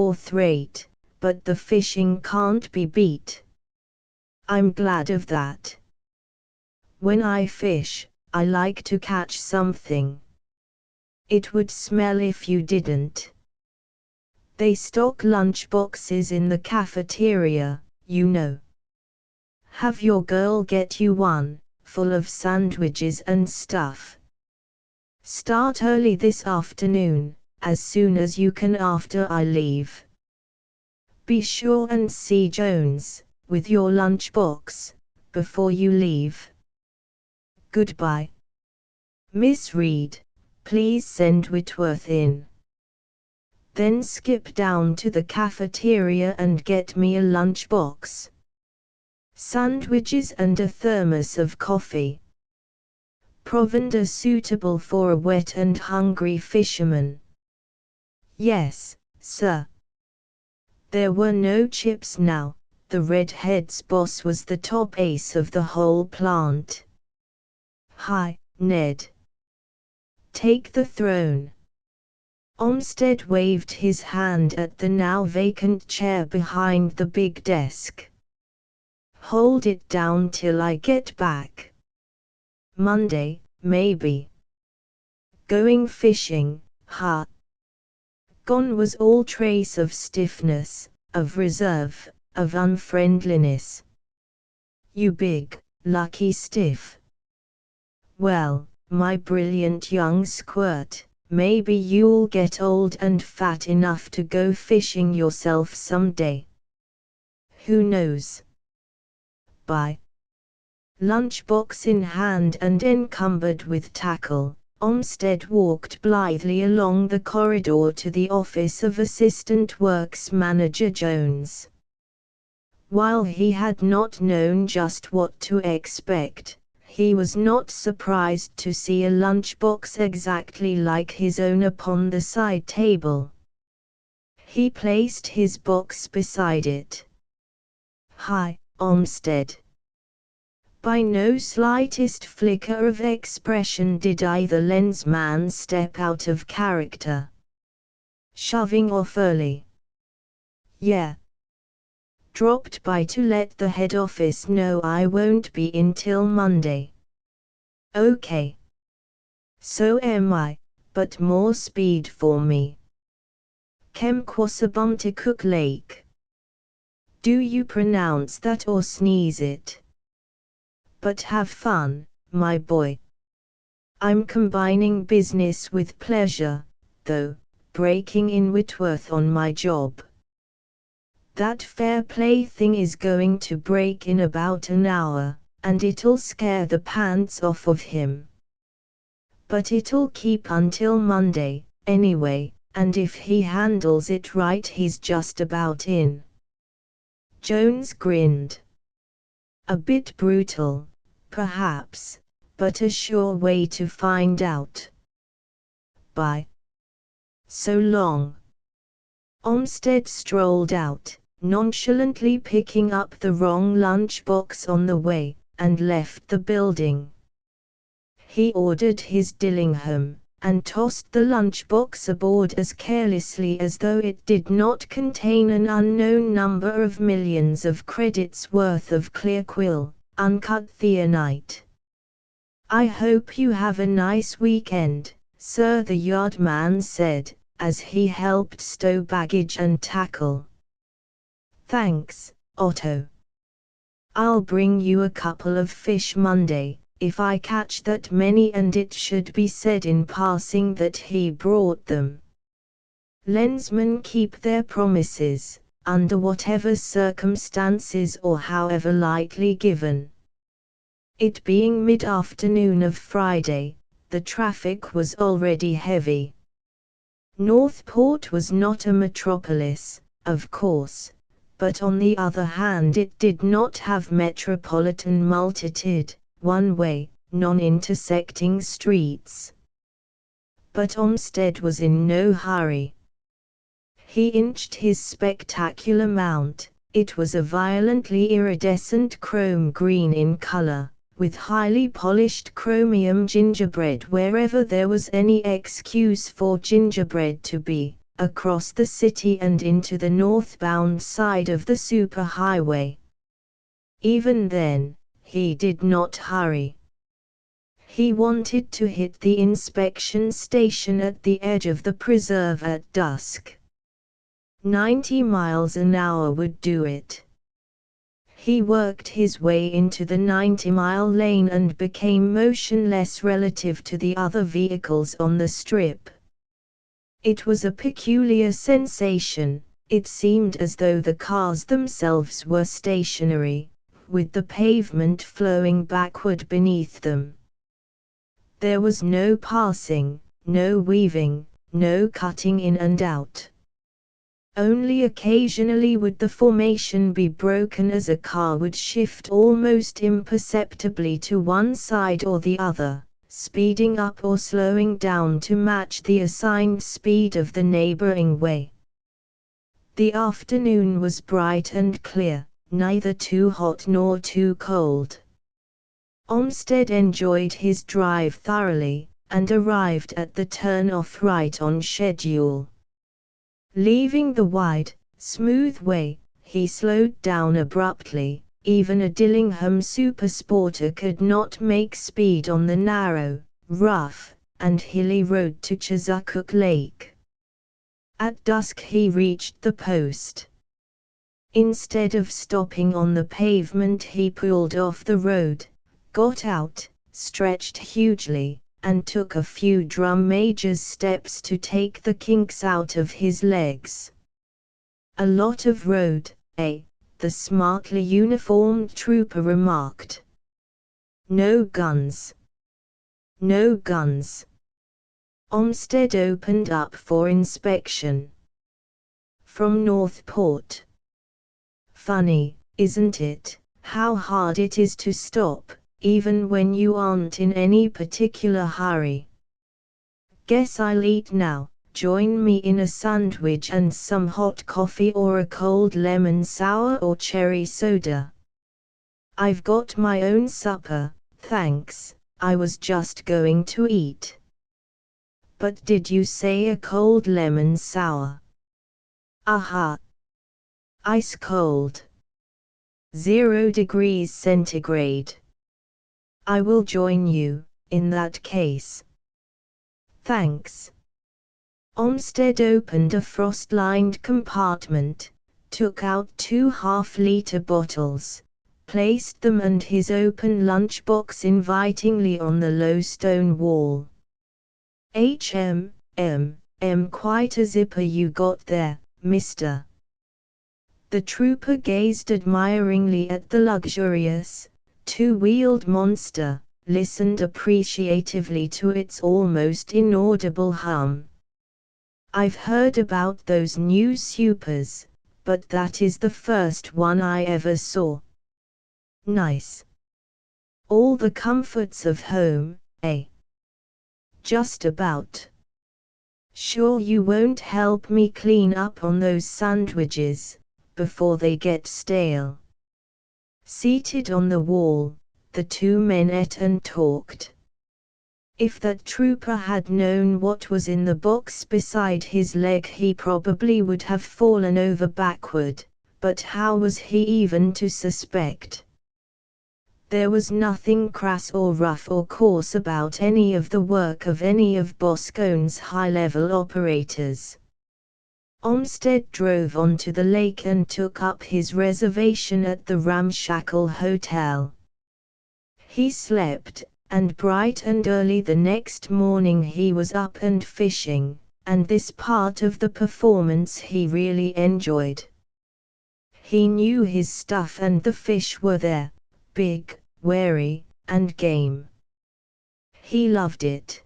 fourth rate, but the fishing can't be beat. I'm glad of that. When I fish, I like to catch something. It would smell if you didn't. They stock lunch boxes in the cafeteria, you know. Have your girl get you one, full of sandwiches and stuff. Start early this afternoon, as soon as you can after I leave. Be sure and see Jones, with your lunchbox, before you leave. Goodbye. Miss Reed, please send Whitworth in. Then skip down to the cafeteria and get me a lunchbox. Sandwiches and a thermos of coffee. Provender suitable for a wet and hungry fisherman. Yes, sir. There were no chips now. The redhead's boss was the top ace of the whole plant. Hi, Ned. Take the throne. Olmsted waved his hand at the now vacant chair behind the big desk. Hold it down till I get back. Monday, maybe. Going fishing, huh? Gone was all trace of stiffness, of reserve, of unfriendliness. You big, lucky stiff. Well, my brilliant young squirt, maybe you'll get old and fat enough to go fishing yourself someday. Who knows? Bye. Lunchbox in hand and encumbered with tackle, Olmsted walked blithely along the corridor to the office of Assistant Works Manager Jones. While he had not known just what to expect, he was not surprised to see a lunchbox exactly like his own upon the side table. He placed his box beside it. Hi, Olmsted. By no slightest flicker of expression did either Lensman step out of character. Shoving off early. Yeah. Dropped by to let the head office know I won't be in till Monday. Okay. So am I, but more speed for me. Kemquasabumticook Lake. Do you pronounce that or sneeze it? But have fun, my boy. I'm combining business with pleasure, though, breaking in Whitworth on my job. That fair play thing is going to break in about an hour, and it'll scare the pants off of him. But it'll keep until Monday, anyway, and if he handles it right he's just about in. Jones grinned. A bit brutal, perhaps, but a sure way to find out. Bye. So long. Olmsted strolled out, nonchalantly picking up the wrong lunchbox on the way, and left the building. He ordered his Dillingham, and tossed the lunchbox aboard as carelessly as though it did not contain an unknown number of millions of credits worth of clear quill, uncut thionite. I hope you have a nice weekend, sir, the yardman said, as he helped stow baggage and tackle. Thanks, Otto. I'll bring you a couple of fish Monday, if I catch that many, and it should be said in passing that he brought them. Lensmen keep their promises, under whatever circumstances or however lightly given. It being mid-afternoon of Friday, the traffic was already heavy. Northport was not a metropolis, of course, but on the other hand it did not have metropolitan multitude, one-way, non-intersecting streets. But Olmsted was in no hurry. He inched his spectacular mount. It was a violently iridescent chrome green in color, with highly polished chromium gingerbread wherever there was any excuse for gingerbread to be, across the city and into the northbound side of the superhighway. Even then, he did not hurry. He wanted to hit the inspection station at the edge of the preserve at dusk. 90 miles an hour would do it. He worked his way into the 90-mile lane and became motionless relative to the other vehicles on the strip. It was a peculiar sensation. It seemed as though the cars themselves were stationary, with the pavement flowing backward beneath them. There was no passing, no weaving, no cutting in and out. Only occasionally would the formation be broken as a car would shift almost imperceptibly to one side or the other, speeding up or slowing down to match the assigned speed of the neighboring way. The afternoon was bright and clear, neither too hot nor too cold. Olmsted enjoyed his drive thoroughly, and arrived at the turn-off right on schedule. Leaving the wide, smooth way, he slowed down abruptly. Even a Dillingham supersporter could not make speed on the narrow, rough, and hilly road to Chesapeake Lake. At dusk he reached the post. Instead of stopping on the pavement, he pulled off the road, got out, stretched hugely, and took a few drum major's steps to take the kinks out of his legs. "A lot of road, eh?" the smartly uniformed trooper remarked. "No guns." "No guns." Olmsted opened up for inspection. "From Northport." "Funny, isn't it, how hard it is to stop, even when you aren't in any particular hurry. Guess I'll eat now. Join me in a sandwich and some hot coffee or a cold lemon sour or cherry soda." "I've got my own supper, thanks. I was just going to eat." "But did you say a cold lemon sour?" "Aha. Ice cold. 0 degrees centigrade." "I will join you, in that case." "Thanks." Olmsted opened a frost-lined compartment, took out 2 half-liter bottles, placed them and his open lunchbox invitingly on the low stone wall. Quite a zipper you got there, mister." The trooper gazed admiringly at the luxurious, 2-wheeled monster, listened appreciatively to its almost inaudible hum. "I've heard about those new supers, but that is the first one I ever saw." "Nice. All the comforts of home, eh?" "Just about." "Sure you won't help me clean up on those sandwiches before they get stale?" Seated on the wall, the 2 men ate and talked. If that trooper had known what was in the box beside his leg, he probably would have fallen over backward, but how was he even to suspect? There was nothing crass or rough or coarse about any of the work of any of Boscone's high-level operators. Olmsted drove onto the lake and took up his reservation at the ramshackle hotel. He slept, and bright and early the next morning he was up and fishing, and this part of the performance he really enjoyed. He knew his stuff and the fish were there, big, wary, and game. He loved it.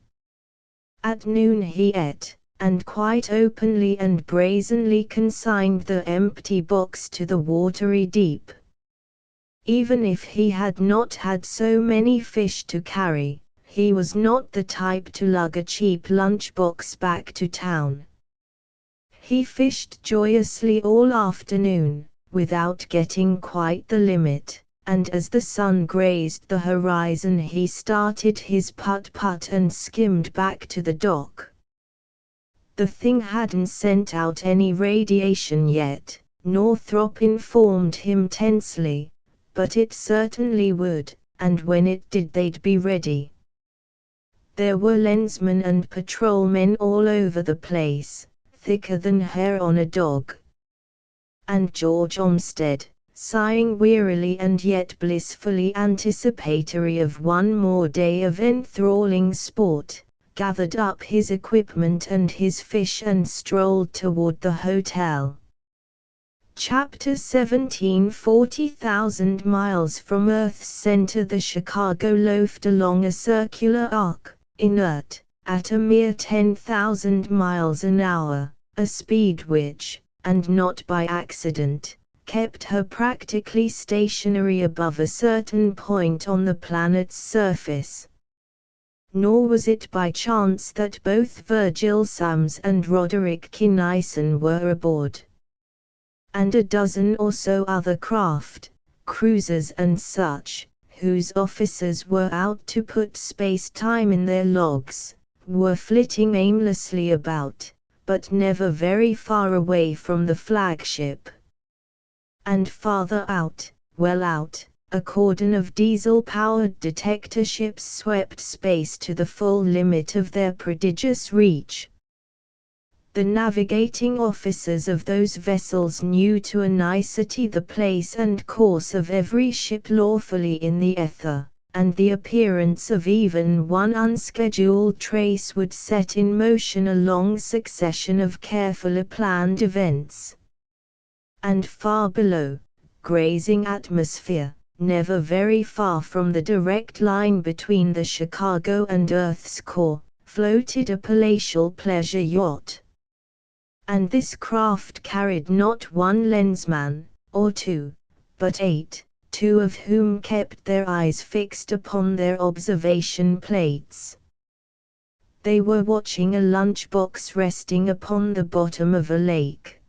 At noon he ate, and quite openly and brazenly consigned the empty box to the watery deep. Even if he had not had so many fish to carry, he was not the type to lug a cheap lunchbox back to town. He fished joyously all afternoon, without getting quite the limit, and as the sun grazed the horizon he started his putt-putt and skimmed back to the dock. The thing hadn't sent out any radiation yet, Northrop informed him tensely, but it certainly would, and when it did they'd be ready. There were lensmen and patrolmen all over the place, thicker than hair on a dog. And George Olmsted, sighing wearily and yet blissfully anticipatory of one more day of enthralling sport, gathered up his equipment and his fish and strolled toward the hotel. Chapter 17 40,000 miles from Earth's center, the Chicago loafed along a circular arc, inert, at a mere 10,000 miles an hour, a speed which, and not by accident, kept her practically stationary above a certain point on the planet's surface. Nor was it by chance that both Virgil Sams and Roderick Kinison were aboard. And a dozen or so other craft, cruisers and such, whose officers were out to put space-time in their logs, were flitting aimlessly about, but never very far away from the flagship. And farther out, well out, a cordon of diesel-powered detector ships swept space to the full limit of their prodigious reach. The navigating officers of those vessels knew to a nicety the place and course of every ship lawfully in the ether, and the appearance of even one unscheduled trace would set in motion a long succession of carefully planned events. And far below, grazing atmosphere, never very far from the direct line between the Chicago and Earth's core, floated a palatial pleasure yacht. And this craft carried not one lensman, or two, but 8, 2 of whom kept their eyes fixed upon their observation plates. They were watching a lunchbox resting upon the bottom of a lake.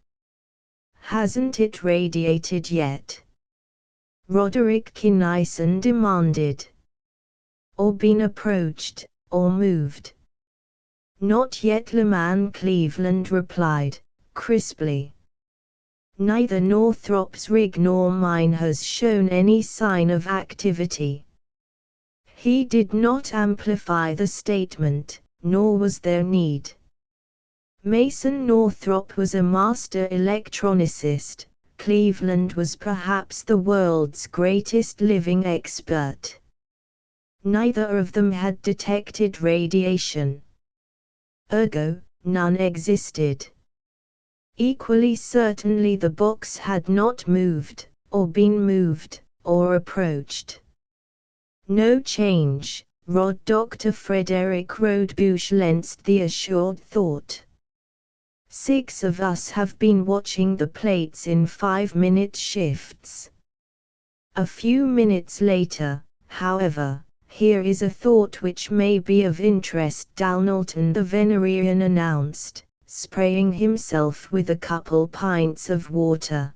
"Hasn't it radiated yet?" Roderick Kinison demanded. "Or been approached, or moved?" "Not yet," Lensman Cleveland replied, crisply. "Neither Northrop's rig nor mine has shown any sign of activity." He did not amplify the statement, nor was there need. Mason Northrop was a master electronicist, Cleveland was perhaps the world's greatest living expert. Neither of them had detected radiation. Ergo, none existed. Equally certainly the box had not moved, or been moved, or approached. "No change," Dr. Frederick Rodebush lensed the assured thought. "6 of us have been watching the plates in 5-minute shifts." A few minutes later, however, "Here is a thought which may be of interest," Dalnalton the Venerian announced, spraying himself with a couple pints of water.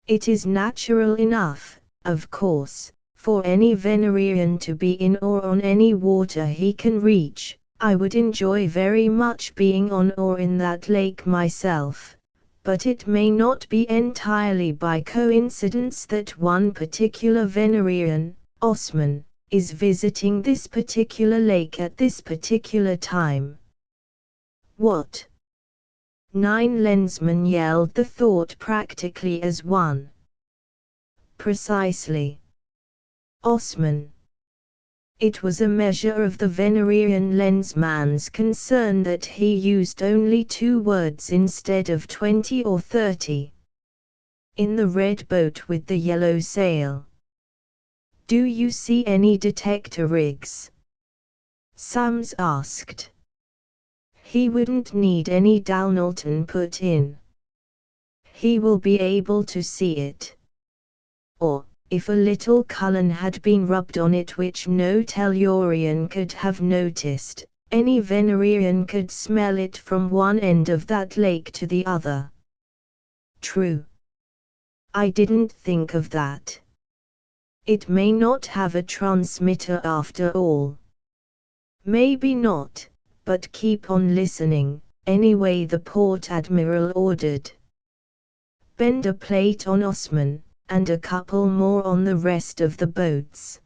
"It is natural enough, of course, for any Venerian to be in or on any water he can reach. I would enjoy very much being on or in that lake myself, but it may not be entirely by coincidence that one particular Venerian, Osman, is visiting this particular lake at this particular time." "What?" 9 lensmen yelled the thought practically as one. "Precisely. Osman." It was a measure of the Venerian lensman's concern that he used only 2 words instead of 20 or 30. "In the red boat with the yellow sail. Do you see any detector rigs?" Sams asked. "He wouldn't need any," Dalnalton put in. "He will be able to see it. Or, if a little Cullen had been rubbed on it, which no Tellurian could have noticed, any Venerian could smell it from one end of that lake to the other." "True. I didn't think of that. It may not have a transmitter after all." "Maybe not, but keep on listening," anyway, the port admiral ordered. Bend a plate on Osman, and a couple more on the rest of the boats.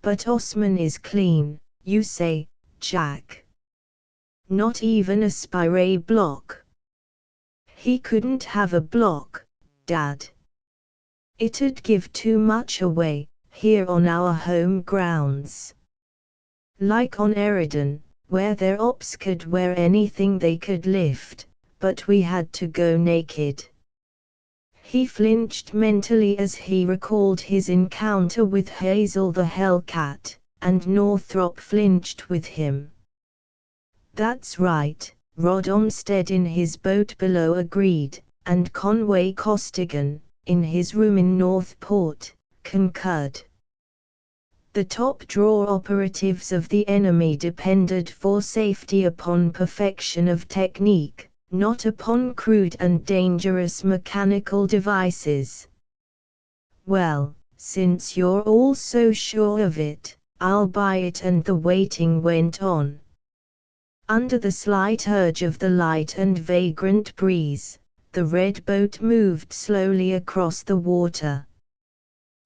But Osman is clean, you say, Jack. Not even a spray block. He couldn't have a block, Dad. It'd give too much away, here on our home grounds. Like on Eridan, where their ops could wear anything they could lift, but we had to go naked. He flinched mentally as he recalled his encounter with Hazel the Hellcat, and Northrop flinched with him. That's right, Rod Olmsted in his boat below agreed, and Conway Costigan, in his room in Northport, concurred. The top drawer operatives of the enemy depended for safety upon perfection of technique, not upon crude and dangerous mechanical devices. Well, since you're all so sure of it, I'll buy it. And the waiting went on. Under the slight urge of the light and vagrant breeze, the red boat moved slowly across the water.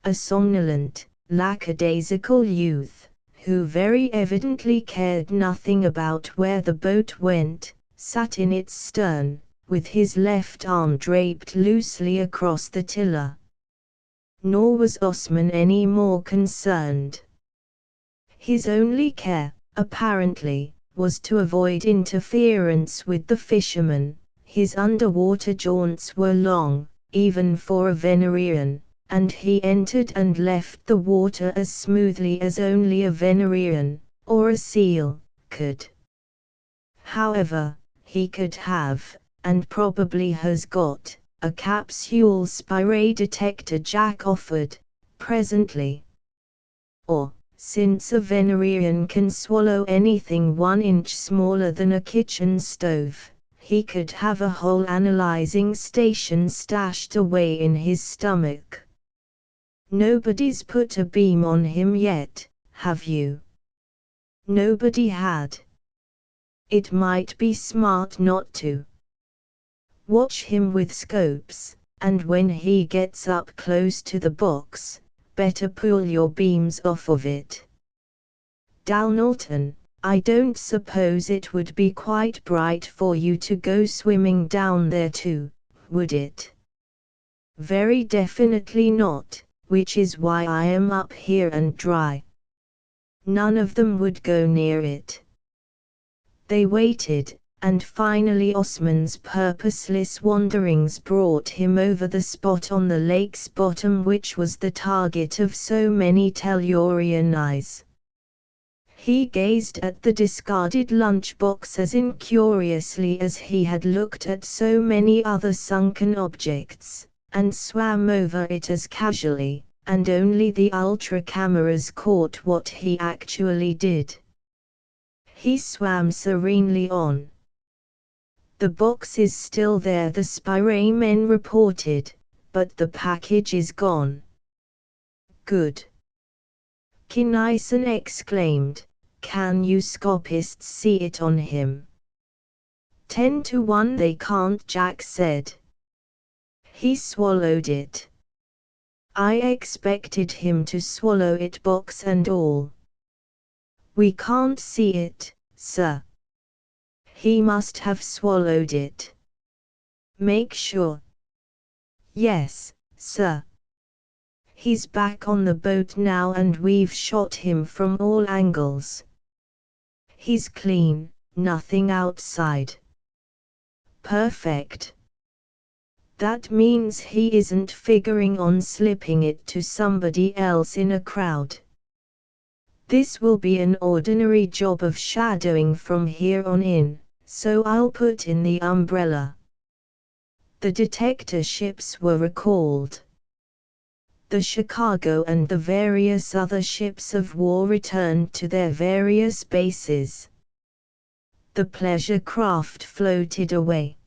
A somnolent, lackadaisical youth, who very evidently cared nothing about where the boat went, sat in its stern, with his left arm draped loosely across the tiller. Nor was Osman any more concerned. His only care, apparently, was to avoid interference with the fishermen. His underwater jaunts were long, even for a Venerian, and he entered and left the water as smoothly as only a Venerian, or a seal, could. However, he could have, and probably has got, a capsule spray detector Jack offered, presently. Or, since a Venerian can swallow anything 1 inch smaller than a kitchen stove, he could have a whole analyzing station stashed away in his stomach. Nobody's put a beam on him yet, have you? Nobody had. It might be smart not to. Watch him with scopes, and when he gets up close to the box, better pull your beams off of it. Dalnalton, I don't suppose it would be quite bright for you to go swimming down there too, would it? Very definitely not, which is why I am up here and dry. None of them would go near it. They waited, and finally Osman's purposeless wanderings brought him over the spot on the lake's bottom which was the target of so many Tellurian eyes. He gazed at the discarded lunchbox as incuriously as he had looked at so many other sunken objects, and swam over it as casually, and only the ultra cameras caught what he actually did. He swam serenely on. The box is still there, the spray men reported, but the package is gone. Good. Kinaisen exclaimed, can you scopists see it on him? 10 to 1 they can't, Jack said. He swallowed it. I expected him to swallow it box and all. We can't see it, sir. He must have swallowed it. Make sure. Yes, sir. He's back on the boat now and we've shot him from all angles. He's clean, nothing outside. Perfect. That means he isn't figuring on slipping it to somebody else in a crowd. This will be an ordinary job of shadowing from here on in, so I'll put in the umbrella. The detector ships were recalled. The Chicago and the various other ships of war returned to their various bases. The pleasure craft floated away.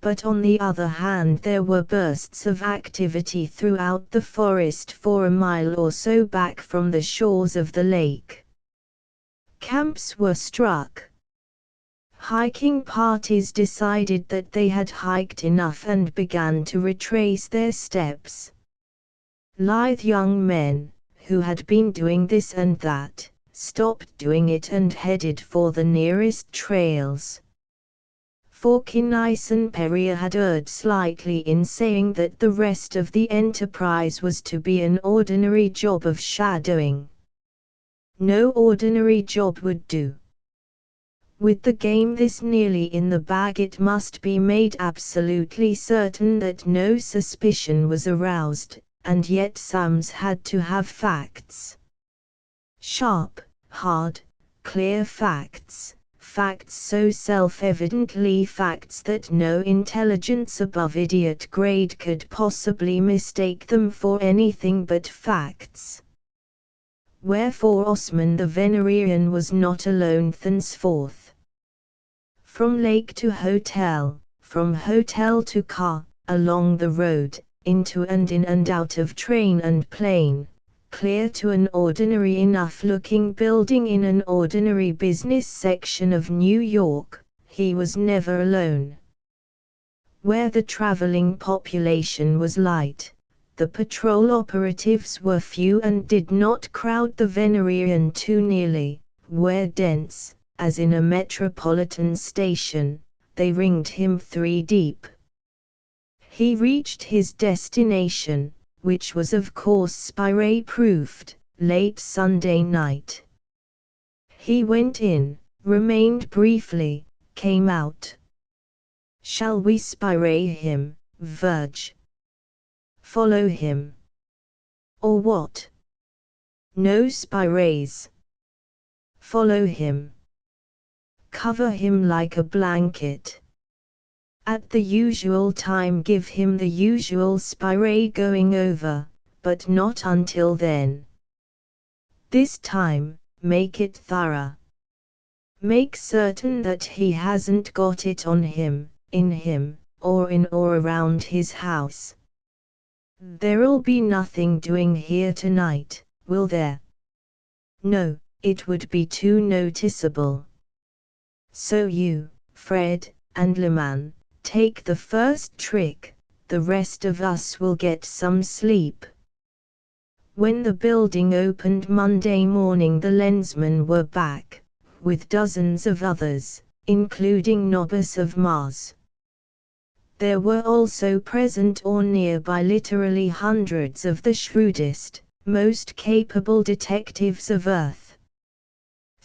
But on the other hand there were bursts of activity throughout the forest for a mile or so back from the shores of the lake. Camps were struck. Hiking parties decided that they had hiked enough and began to retrace their steps. Lithe young men, who had been doing this and that, stopped doing it and headed for the nearest trails. For Kinaisen Peria had erred slightly in saying that the rest of the enterprise was to be an ordinary job of shadowing. No ordinary job would do. With the game this nearly in the bag, it must be made absolutely certain that no suspicion was aroused, and yet Sams had to have facts. Sharp, hard, clear facts. Facts so self-evidently facts that no intelligence above idiot grade could possibly mistake them for anything but facts. Wherefore Osman the Venerian was not alone thenceforth. From lake to hotel, from hotel to car, along the road, into and in and out of train and plane, clear to an ordinary enough-looking building in an ordinary business section of New York, he was never alone. Where the traveling population was light, the patrol operatives were few and did not crowd the Venerian too nearly. Where dense, as in a metropolitan station, they ringed him 3 deep. He reached his destination, which was of course spy-proofed, late Sunday night. He went in, remained briefly, came out. Shall we spy him, Verge? Follow him? Or what? No spy-rays. Follow him. Cover him like a blanket. At the usual time give him the usual spy going over, but not until then. This time, make it thorough. Make certain that he hasn't got it on him, in him, or in or around his house. There'll be nothing doing here tonight, will there? No, it would be too noticeable. So you, Fred, and Lensman, take the first trick, the rest of us will get some sleep. When the building opened Monday morning, the Lensmen were back, with dozens of others, including Nobis of Mars. There were also present or nearby literally hundreds of the shrewdest, most capable detectives of Earth.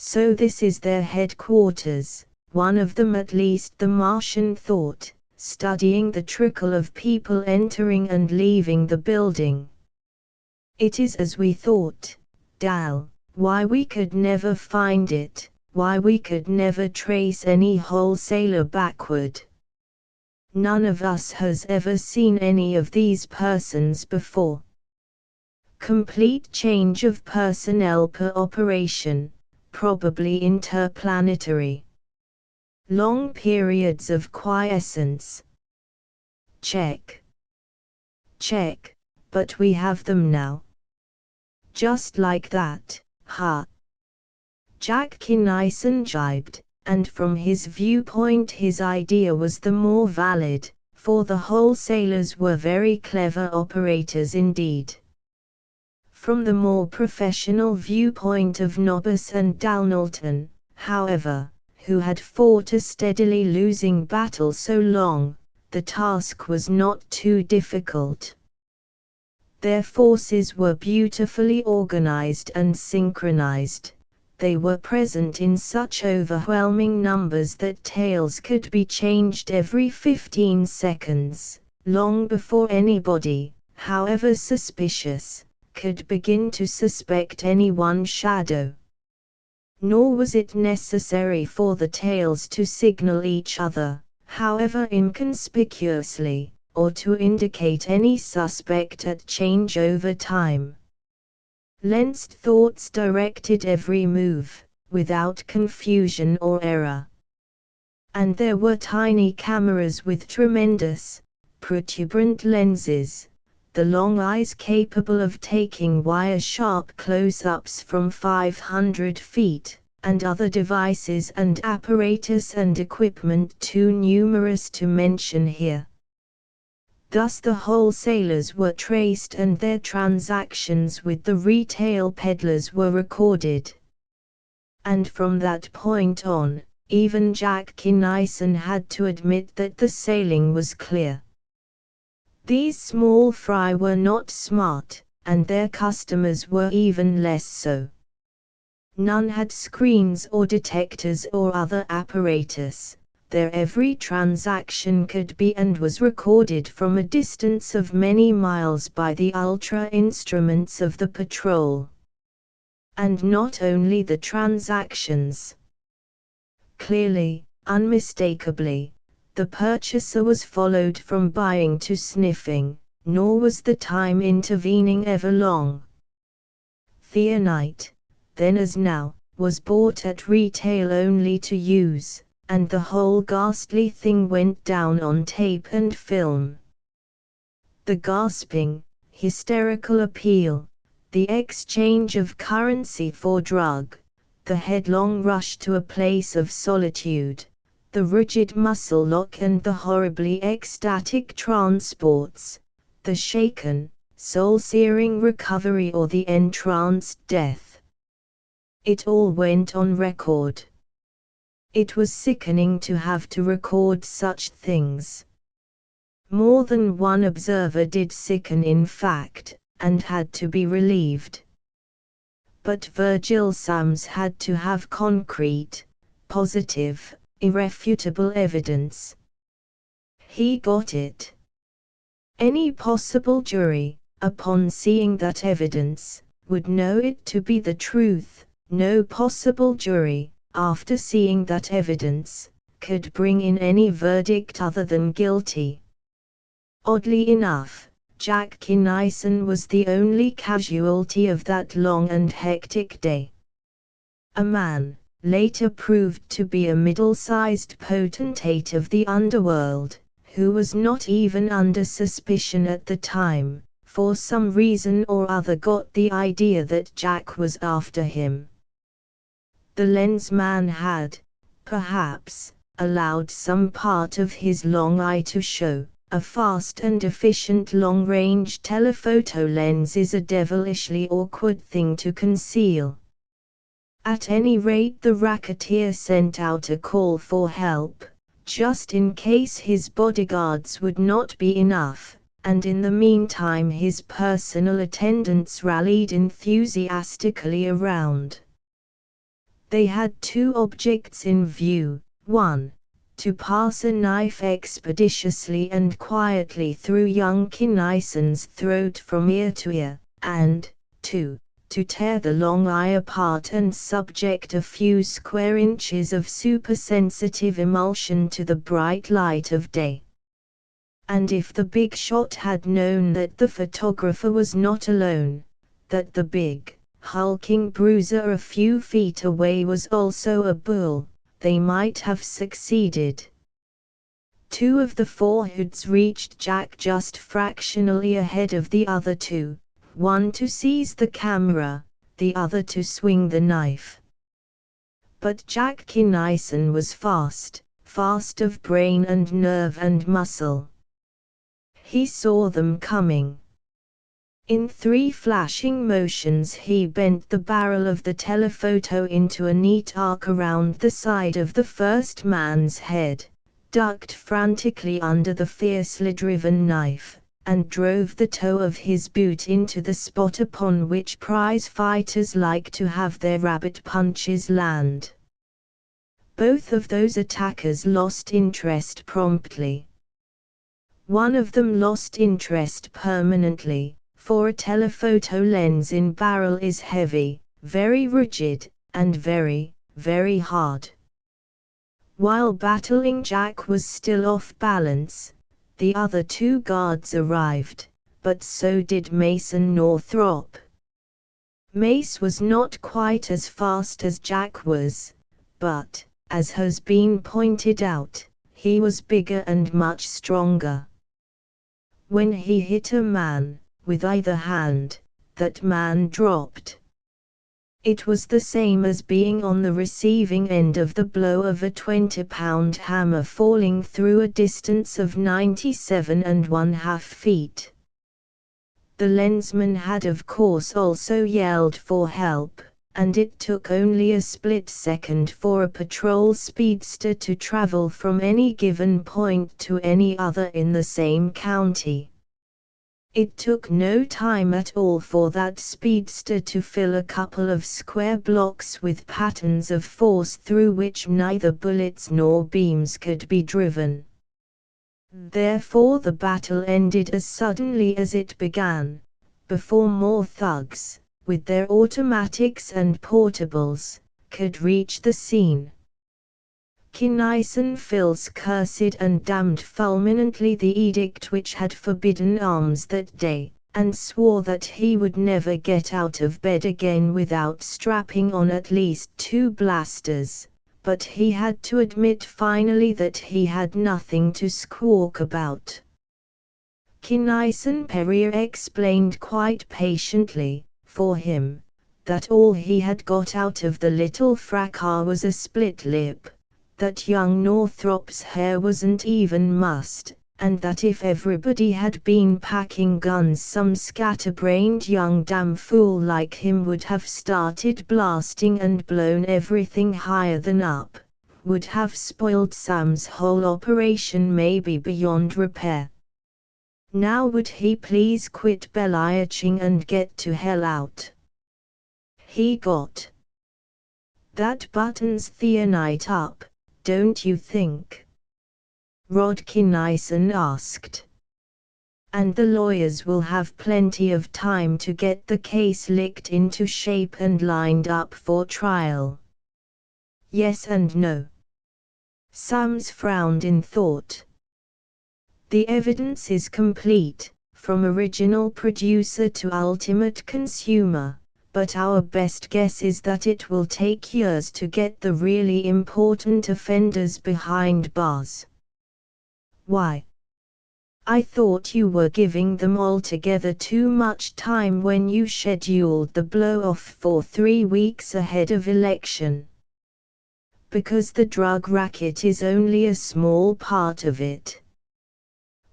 So this is their headquarters, one of them at least, the Martian thought, studying the trickle of people entering and leaving the building. It is as we thought, Dal, why we could never find it, why we could never trace any wholesaler backward. None of us has ever seen any of these persons before. Complete change of personnel per operation, probably interplanetary. Long periods of quiescence. Check. Check, but we have them now. Just like that, huh? Jack Kinaisen jibed, and from his viewpoint his idea was the more valid, for the wholesalers were very clever operators indeed. From the more professional viewpoint of Nobis and Dalnalton, however, who had fought a steadily losing battle so long, the task was not too difficult. Their forces were beautifully organized and synchronized. They were present in such overwhelming numbers that tails could be changed every 15 seconds, long before anybody, however suspicious, could begin to suspect any one shadow. Nor was it necessary for the tails to signal each other, however inconspicuously, or to indicate any suspect at change over time. Lens's thoughts directed every move, without confusion or error. And there were tiny cameras with tremendous, protuberant lenses, the long eyes capable of taking wire-sharp close-ups from 500 feet, and other devices and apparatus and equipment too numerous to mention here. Thus the wholesalers were traced and their transactions with the retail peddlers were recorded. And from that point on, even Jack Kinison had to admit that the sailing was clear. These small fry were not smart, and their customers were even less so. None had screens or detectors or other apparatus. Their every transaction could be and was recorded from a distance of many miles by the ultra instruments of the patrol. And not only the transactions. Clearly, unmistakably, the purchaser was followed from buying to sniffing, nor was the time intervening ever long. Thionite, then as now, was bought at retail only to use, and the whole ghastly thing went down on tape and film. The gasping, hysterical appeal, the exchange of currency for drug, the headlong rush to a place of solitude, the rigid muscle lock and the horribly ecstatic transports, the shaken, soul-searing recovery or the entranced death. It all went on record. It was sickening to have to record such things. More than one observer did sicken in fact, and had to be relieved. But Virgil Sams had to have concrete, positive, irrefutable evidence. He got it. Any possible jury, upon seeing that evidence, would know it to be the truth. No possible jury, after seeing that evidence, could bring in any verdict other than guilty. Oddly enough, Jack Kinison was the only casualty of that long and hectic day. A man, later proved to be a middle-sized potentate of the underworld, who was not even under suspicion at the time, for some reason or other got the idea that Jack was after him. The Lensman had, perhaps, allowed some part of his long eye to show. A fast and efficient long-range telephoto lens is a devilishly awkward thing to conceal. At any rate, the racketeer sent out a call for help, just in case his bodyguards would not be enough, and in the meantime his personal attendants rallied enthusiastically around. They had two objects in view: 1. To pass a knife expeditiously and quietly through young Kinison's throat from ear to ear, and 2. To tear the long eye apart and subject a few square inches of supersensitive emulsion to the bright light of day. And if the big shot had known that the photographer was not alone, that the big, hulking bruiser a few feet away was also a bull, they might have succeeded. Two of the four hoods reached Jack just fractionally ahead of the other two, one to seize the camera, the other to swing the knife. But Jack Kinison was fast of brain and nerve and muscle. He saw them coming. In 3 flashing motions he bent the barrel of the telephoto into a neat arc around the side of the first man's head, ducked frantically under the fiercely driven knife, and drove the toe of his boot into the spot upon which prize fighters like to have their rabbit punches land. Both of those attackers lost interest promptly. One of them lost interest permanently, for a telephoto lens in barrel is heavy, very rigid, and very, very hard. While battling Jack was still off balance, the other 2 guards arrived, but so did Mason Northrop. Mace was not quite as fast as Jack was, but, as has been pointed out, he was bigger and much stronger. When he hit a man, with either hand, that man dropped. It was the same as being on the receiving end of the blow of a 20-pound hammer falling through a distance of 97½ feet. The lensman had of course also yelled for help, and it took only a split second for a patrol speedster to travel from any given point to any other in the same county. It took no time at all for that speedster to fill a couple of square blocks with patterns of force through which neither bullets nor beams could be driven. Therefore the battle ended as suddenly as it began, before more thugs, with their automatics and portables, could reach the scene. Kinaisen Fils cursed and damned fulminantly the edict which had forbidden arms that day, and swore that he would never get out of bed again without strapping on at least 2 blasters, but he had to admit finally that he had nothing to squawk about. Kinaisen Perrier explained quite patiently, for him, that all he had got out of the little fracas was a split lip, that young Northrop's hair wasn't even mussed, and that if everybody had been packing guns some scatterbrained young damn fool like him would have started blasting and blown everything higher than up, would have spoiled Sam's whole operation maybe beyond repair. Now would he please quit bellyaching and get to hell out. He got that buttons Theonite up, don't you think? Rod Kinaisen asked. And the lawyers will have plenty of time to get the case licked into shape and lined up for trial. Yes and no. Sams frowned in thought. The evidence is complete, from original producer to ultimate consumer, but our best guess is that it will take years to get the really important offenders behind bars. Why? I thought you were giving them altogether too much time when you scheduled the blow-off for 3 weeks ahead of election. Because the drug racket is only a small part of it.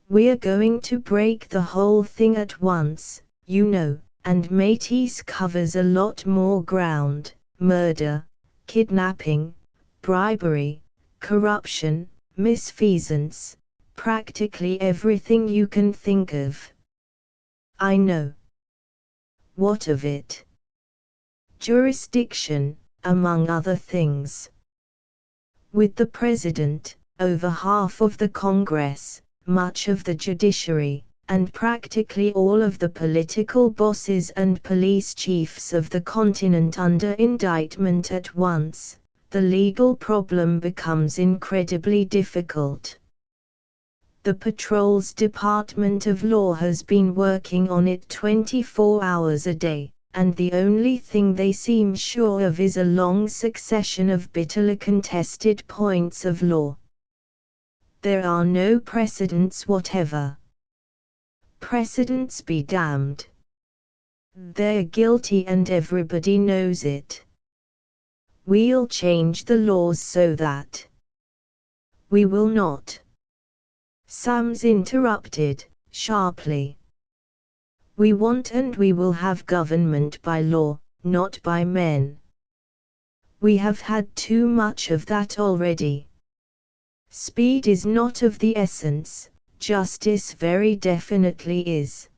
We're going to break the whole thing at once, you know. And Métis covers a lot more ground: murder, kidnapping, bribery, corruption, misfeasance, practically everything you can think of. I know. What of it? Jurisdiction, among other things. With the president, over half of the Congress, much of the judiciary, and practically all of the political bosses and police chiefs of the continent under indictment at once, the legal problem becomes incredibly difficult. The patrol's Department of Law has been working on it 24 hours a day, and the only thing they seem sure of is a long succession of bitterly contested points of law. There are no precedents whatever. Precedents be damned. They're guilty and everybody knows it. We'll change the laws so that. We will not. Sams interrupted, sharply. We want and we will have government by law, not by men. We have had too much of that already. Speed is not of the essence. Justice very definitely is.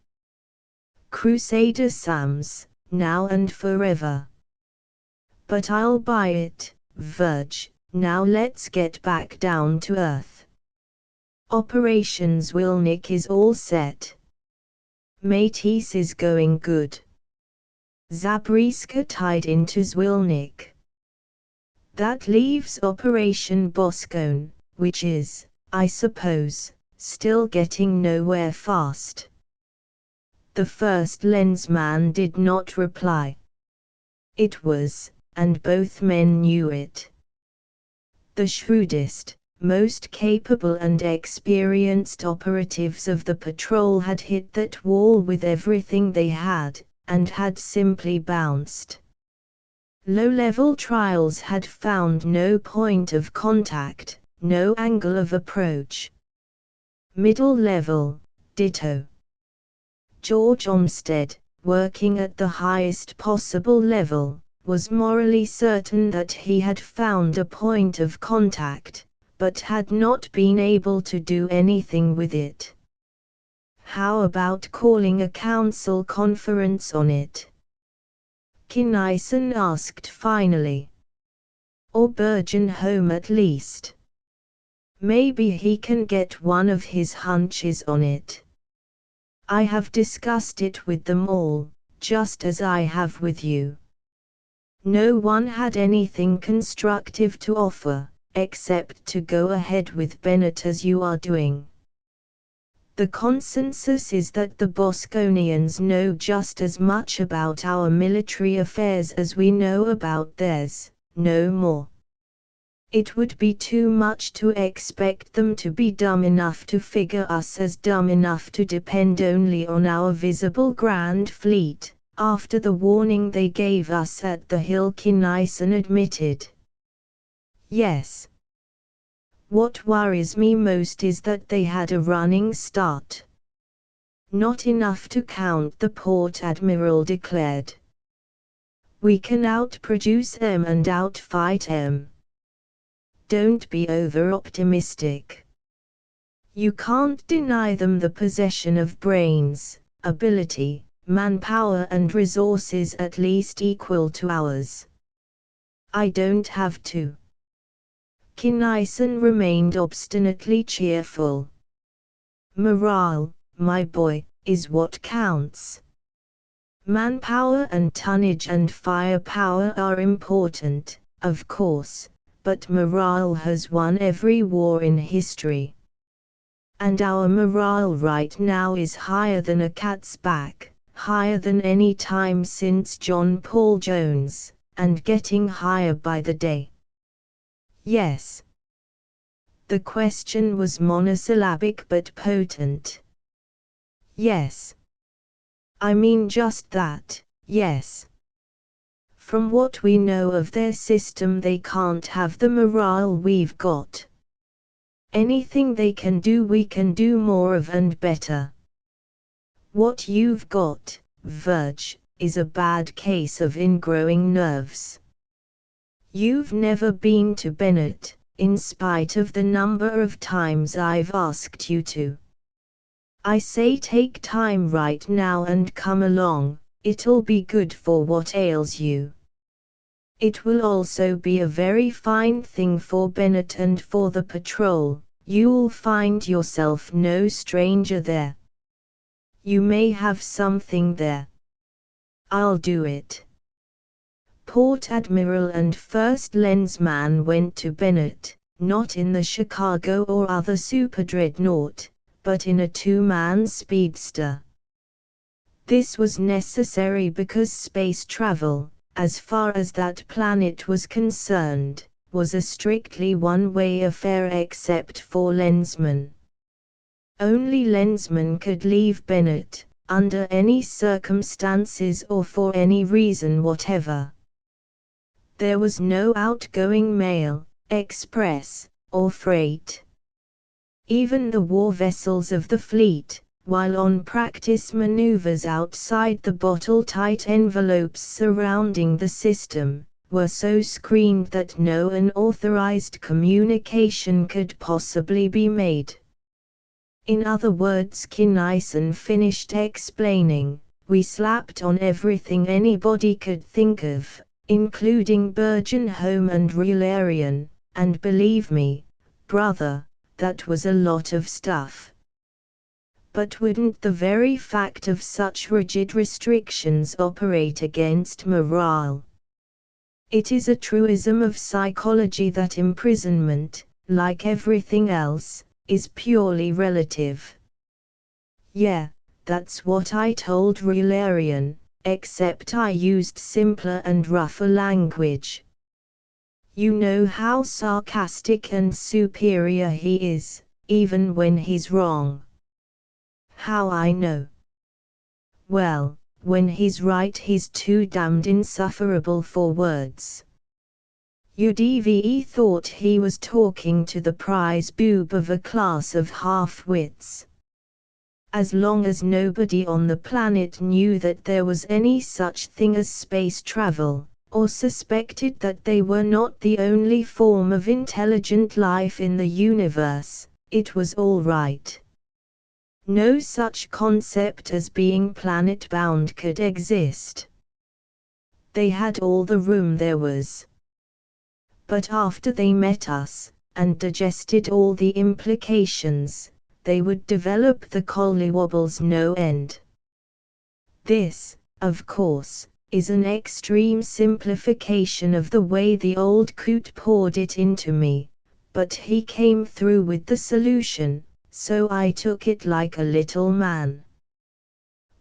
Crusader Sams, now and forever. But I'll buy it, Verge. Now let's get back down to earth. Operations Wilnik is all set. Métis is going good. Zabriska tied into Zwilnik. That leaves Operation Boscone, which is, I suppose, still getting nowhere fast. The first lensman did not reply. It was, and both men knew it. The shrewdest, most capable and experienced operatives of the patrol had hit that wall with everything they had, and had simply bounced. Low-level trials had found no point of contact, no angle of approach. Middle level, ditto. George Olmsted, working at the highest possible level, was morally certain that he had found a point of contact, but had not been able to do anything with it. How about calling a council conference on it? Kinnison asked finally. Or Burgeon home at least. Maybe he can get one of his hunches on it. I have discussed it with them all, just as I have with you. No one had anything constructive to offer, except to go ahead with Bennett as you are doing. The consensus is that the Bosconians know just as much about our military affairs as we know about theirs, no more. It would be too much to expect them to be dumb enough to figure us as dumb enough to depend only on our visible Grand Fleet, after the warning they gave us at the Hill. Kinnison admitted. Yes. What worries me most is that they had a running start. Not enough to count, the Port Admiral declared. We can outproduce them and outfight them. Don't be over-optimistic. You can't deny them the possession of brains, ability, manpower and resources at least equal to ours. I don't have to. Kinnison remained obstinately cheerful. Morale, my boy, is what counts. Manpower and tonnage and firepower are important, of course, but morale has won every war in history. And our morale right now is higher than a cat's back, higher than any time since John Paul Jones, and getting higher by the day. Yes. The question was monosyllabic but potent. Yes. I mean just that, yes. From what we know of their system, they can't have the morale we've got. Anything they can do we can do more of and better. What you've got, Verge, is a bad case of ingrowing nerves. You've never been to Bennett, in spite of the number of times I've asked you to. I say take time right now and come along, it'll be good for what ails you. It will also be a very fine thing for Bennett and for the patrol, you'll find yourself no stranger there. You may have something there. I'll do it. Port Admiral and First Lensman went to Bennett, not in the Chicago or other superdreadnought, but in a two-man speedster. This was necessary because space travel, as far as that planet was concerned, was a strictly one-way affair except for Lensman. Only Lensman could leave Bennett, under any circumstances or for any reason whatever. There was no outgoing mail, express, or freight. Even the war vessels of the fleet, while on practice maneuvers outside the bottle-tight envelopes surrounding the system, were so screened that no unauthorized communication could possibly be made. In other words, Kinnison finished explaining, we slapped on everything anybody could think of, including Burgeon Home and Rularian, and believe me, brother, that was a lot of stuff. But wouldn't the very fact of such rigid restrictions operate against morale? It is a truism of psychology that imprisonment, like everything else, is purely relative. Yeah, that's what I told Rularian, except I used simpler and rougher language. You know how sarcastic and superior he is, even when he's wrong. How I know? Well, when he's right he's too damned insufferable for words. UDVE thought he was talking to the prize boob of a class of half-wits. As long as nobody on the planet knew that there was any such thing as space travel, or suspected that they were not the only form of intelligent life in the universe, it was all right. No such concept as being planet-bound could exist. They had all the room there was. But after they met us, and digested all the implications, they would develop the collywobbles no end. This, of course, is an extreme simplification of the way the old coot poured it into me, but he came through with the solution, so I took it like a little man.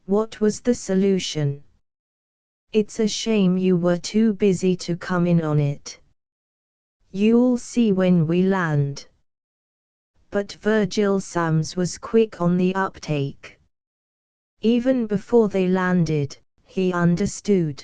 What was the solution? It's a shame you were too busy to come in on it. You'll see when we land. But Virgil Sams was quick on the uptake. Even before they landed, he understood.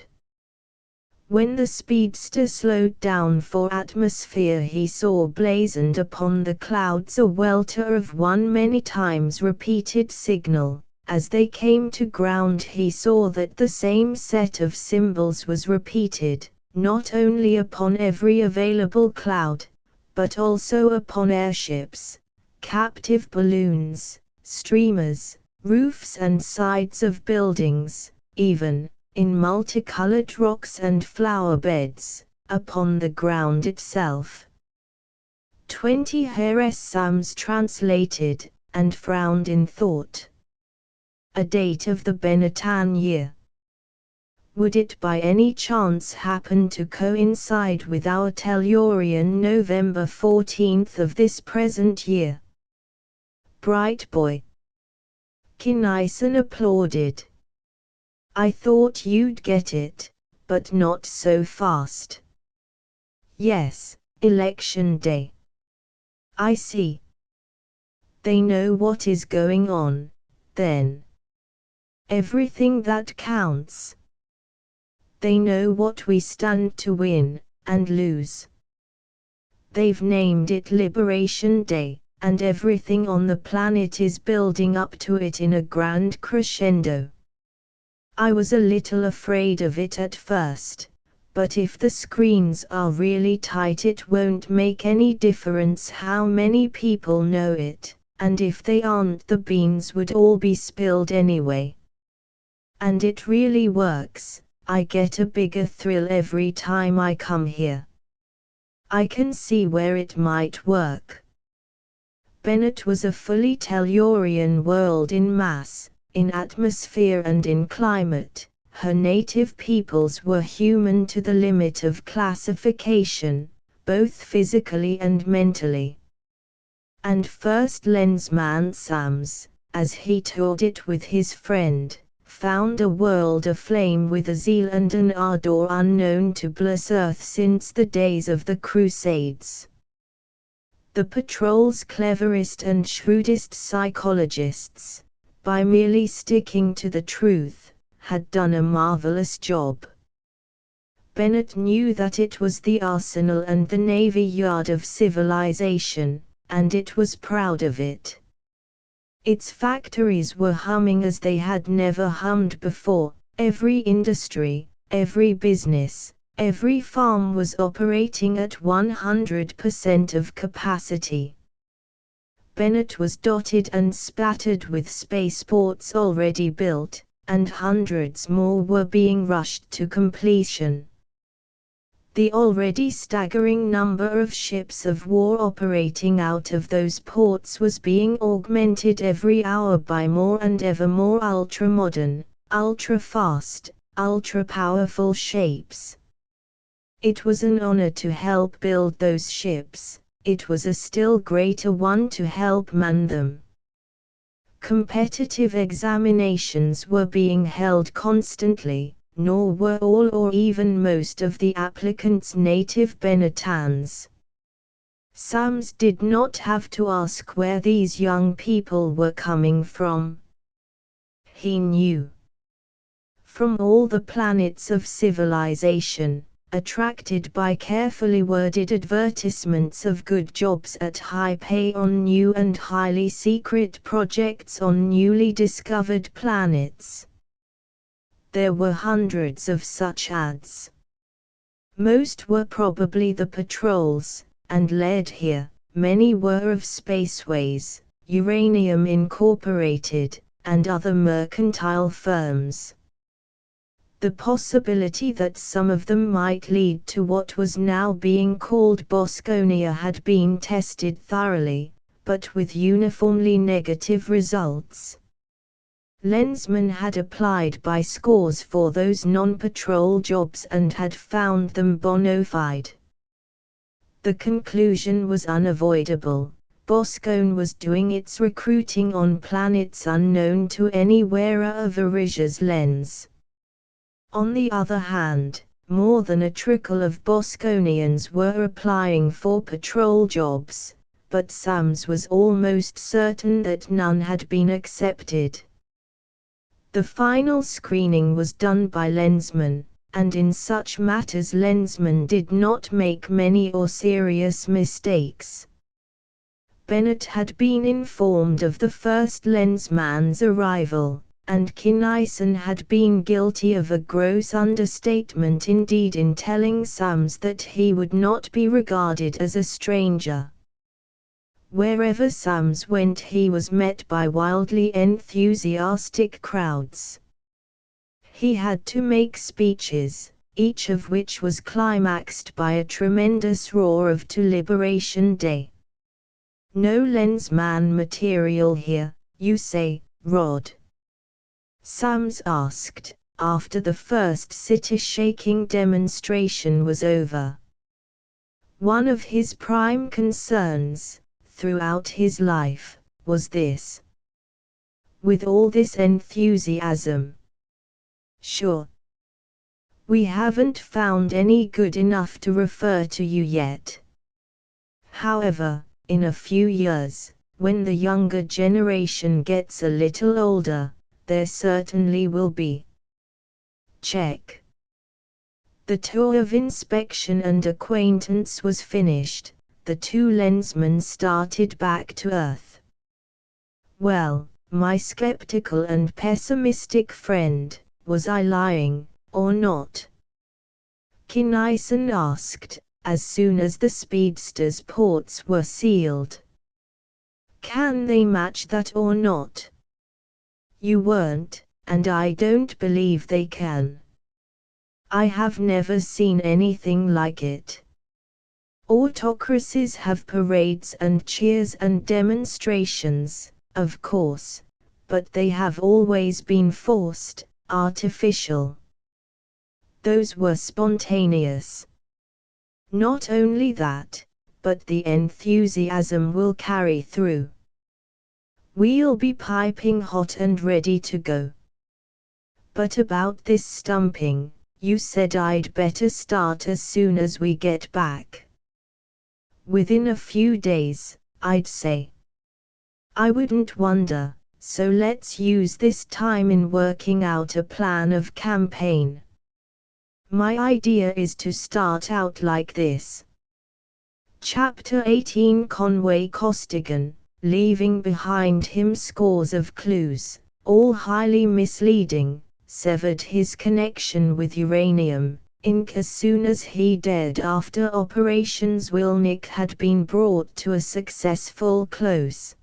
When the speedster slowed down for atmosphere he saw blazoned upon the clouds a welter of one many times repeated signal. As they came to ground he saw that the same set of symbols was repeated, not only upon every available cloud, but also upon airships, captive balloons, streamers, roofs and sides of buildings, even, in multicolored rocks and flower beds, upon the ground itself. 20 Heres Sams translated, and frowned in thought. A date of the Benetton year. Would it by any chance happen to coincide with our Tellurian November 14th of this present year? Bright boy. Kinaisen applauded. I thought you'd get it, but not so fast. Yes, election day. I see. They know what is going on, then. Everything that counts. They know what we stand to win, and lose. They've named it Liberation Day, and everything on the planet is building up to it in a grand crescendo. I was a little afraid of it at first, but if the screens are really tight it won't make any difference how many people know it, and if they aren't the beans would all be spilled anyway. And it really works. I get a bigger thrill every time I come here. I can see where it might work. Bennett was a fully Tellurian world in mass, in atmosphere and in climate. Her native peoples were human to the limit of classification, both physically and mentally. And first Lensman Sams, as he toured it with his friend, found a world aflame with a zeal and an ardor unknown to Bliss Earth since the days of the Crusades. The patrol's cleverest and shrewdest psychologists, by merely sticking to the truth, had done a marvelous job. Bennett knew that it was the arsenal and the navy yard of civilization, and it was proud of it. Its factories were humming as they had never hummed before. Every industry, every business, every farm was operating at 100% of capacity. Bennett was dotted and splattered with spaceports already built, and hundreds more were being rushed to completion. The already staggering number of ships of war operating out of those ports was being augmented every hour by more and ever more ultra-modern, ultra-fast, ultra-powerful shapes. It was an honor to help build those ships, it was a still greater one to help man them. Competitive examinations were being held constantly, nor were all or even most of the applicants native Benettans. Sams did not have to ask where these young people were coming from. He knew. from all the planets of civilization, attracted by carefully worded advertisements of good jobs at high pay on new and highly secret projects on newly discovered planets. There were hundreds of such ads. Most were probably the patrols, and led here. Many were of Spaceways, Uranium Incorporated, and other mercantile firms. The possibility that some of them might lead to what was now being called Bosconia had been tested thoroughly, but with uniformly negative results. Lensman had applied by scores for those non-patrol jobs and had found them bona fide. The conclusion was unavoidable. Boscone was doing its recruiting on planets unknown to any wearer of Arisha's lens. On the other hand, more than a trickle of Bosconians were applying for patrol jobs, but Sams was almost certain that none had been accepted. The final screening was done by Lensman, and in such matters Lensman did not make many or serious mistakes. Bennett had been informed of the first Lensman's arrival, and Kinison had been guilty of a gross understatement indeed in telling Sams that he would not be regarded as a stranger. Wherever Sams went he was met by wildly enthusiastic crowds. He had to make speeches, each of which was climaxed by a tremendous roar of "To Liberation Day." "No Lensman material here, you say, Rod?" Sams asked, after the first city-shaking demonstration was over. One of his prime concerns, throughout his life, was this. With all this enthusiasm. "Sure. We haven't found any good enough to refer to you yet. However, in a few years, when the younger generation gets a little older, there certainly will be." Check. The tour of inspection and acquaintance was finished. The two Lensmen started back to Earth. "Well, my skeptical and pessimistic friend, was I lying, or not?" Kinison asked, as soon as the speedster's ports were sealed. "Can they match that or not?" "You weren't, and I don't believe they can. I have never seen anything like it. Autocracies have parades and cheers and demonstrations, of course, but they have always been forced, artificial. Those were spontaneous. Not only that, but the enthusiasm will carry through. We'll be piping hot and ready to go. But about this stumping, you said I'd better start as soon as we get back." "Within a few days, I'd say." "I wouldn't wonder, so let's use this time in working out a plan of campaign. My idea is to start out like this. Chapter 18 Conway Costigan, leaving behind him scores of clues, all highly misleading, severed his connection with Uranium Inc. as soon as he dared after Operations Wilnick had been brought to a successful close.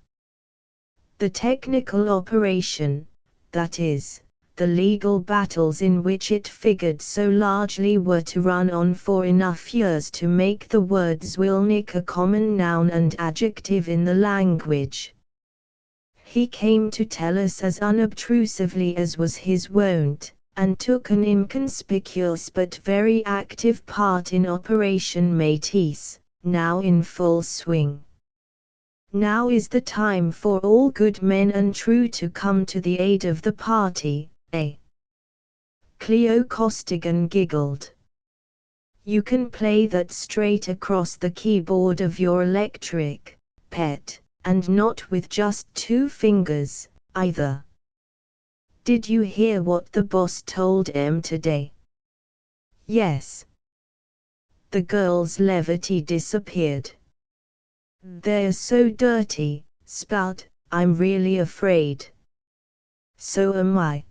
The technical operation, that is, the legal battles in which it figured so largely, were to run on for enough years to make the words Wilnick a common noun and adjective in the language. He came to tell us as unobtrusively as was his wont, and took an inconspicuous but very active part in Operation Métis, now in full swing. Now is the time for all good men and true to come to the aid of the party, eh?" Cleo Costigan giggled. "You can play that straight across the keyboard of your electric, pet, and not with just 2 fingers, either." Did you hear what the boss told em today? Yes. The girl's levity disappeared. They're so dirty, Spud, I'm really afraid. So am I.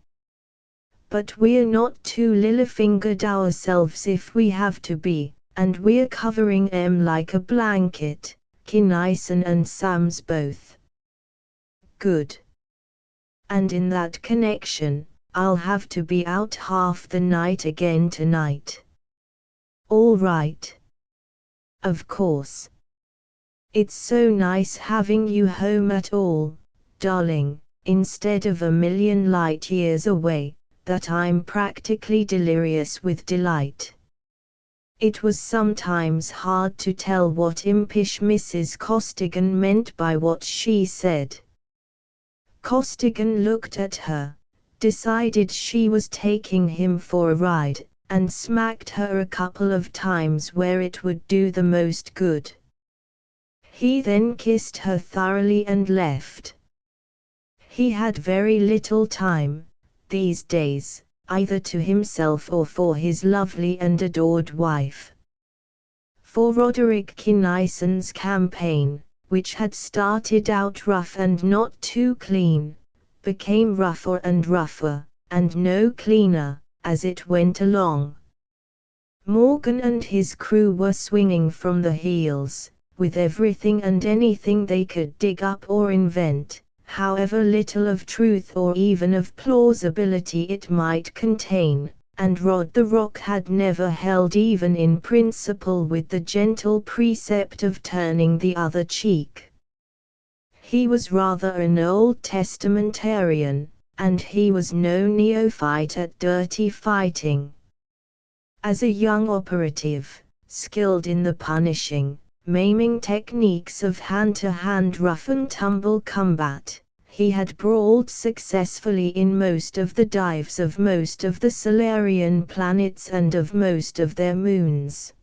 But we're not too lily-fingered ourselves if we have to be, and we're covering em like a blanket, Kinison and Sam's both. Good. And in that connection, I'll have to be out half the night again tonight. All right. Of course. It's so nice having you home at all, darling, instead of a million light years away, that I'm practically delirious with delight. It was sometimes hard to tell what impish Mrs. Costigan meant by what she said. Costigan looked at her, decided she was taking him for a ride, and smacked her a couple of times where it would do the most good. He then kissed her thoroughly and left. He had very little time, these days, either to himself or for his lovely and adored wife. For Roderick Kinison's campaign, which had started out rough and not too clean, became rougher and rougher, and no cleaner, as it went along. Morgan and his crew were swinging from the heels, with everything and anything they could dig up or invent, however little of truth or even of plausibility it might contain, and Rod the Rock had never held even in principle with the gentle precept of turning the other cheek. He was rather an Old Testamentarian, and he was no neophyte at dirty fighting. As a young operative, skilled in the punishing, maiming techniques of hand-to-hand rough-and-tumble combat, he had brawled successfully in most of the dives of most of the Solarian planets and of most of their moons.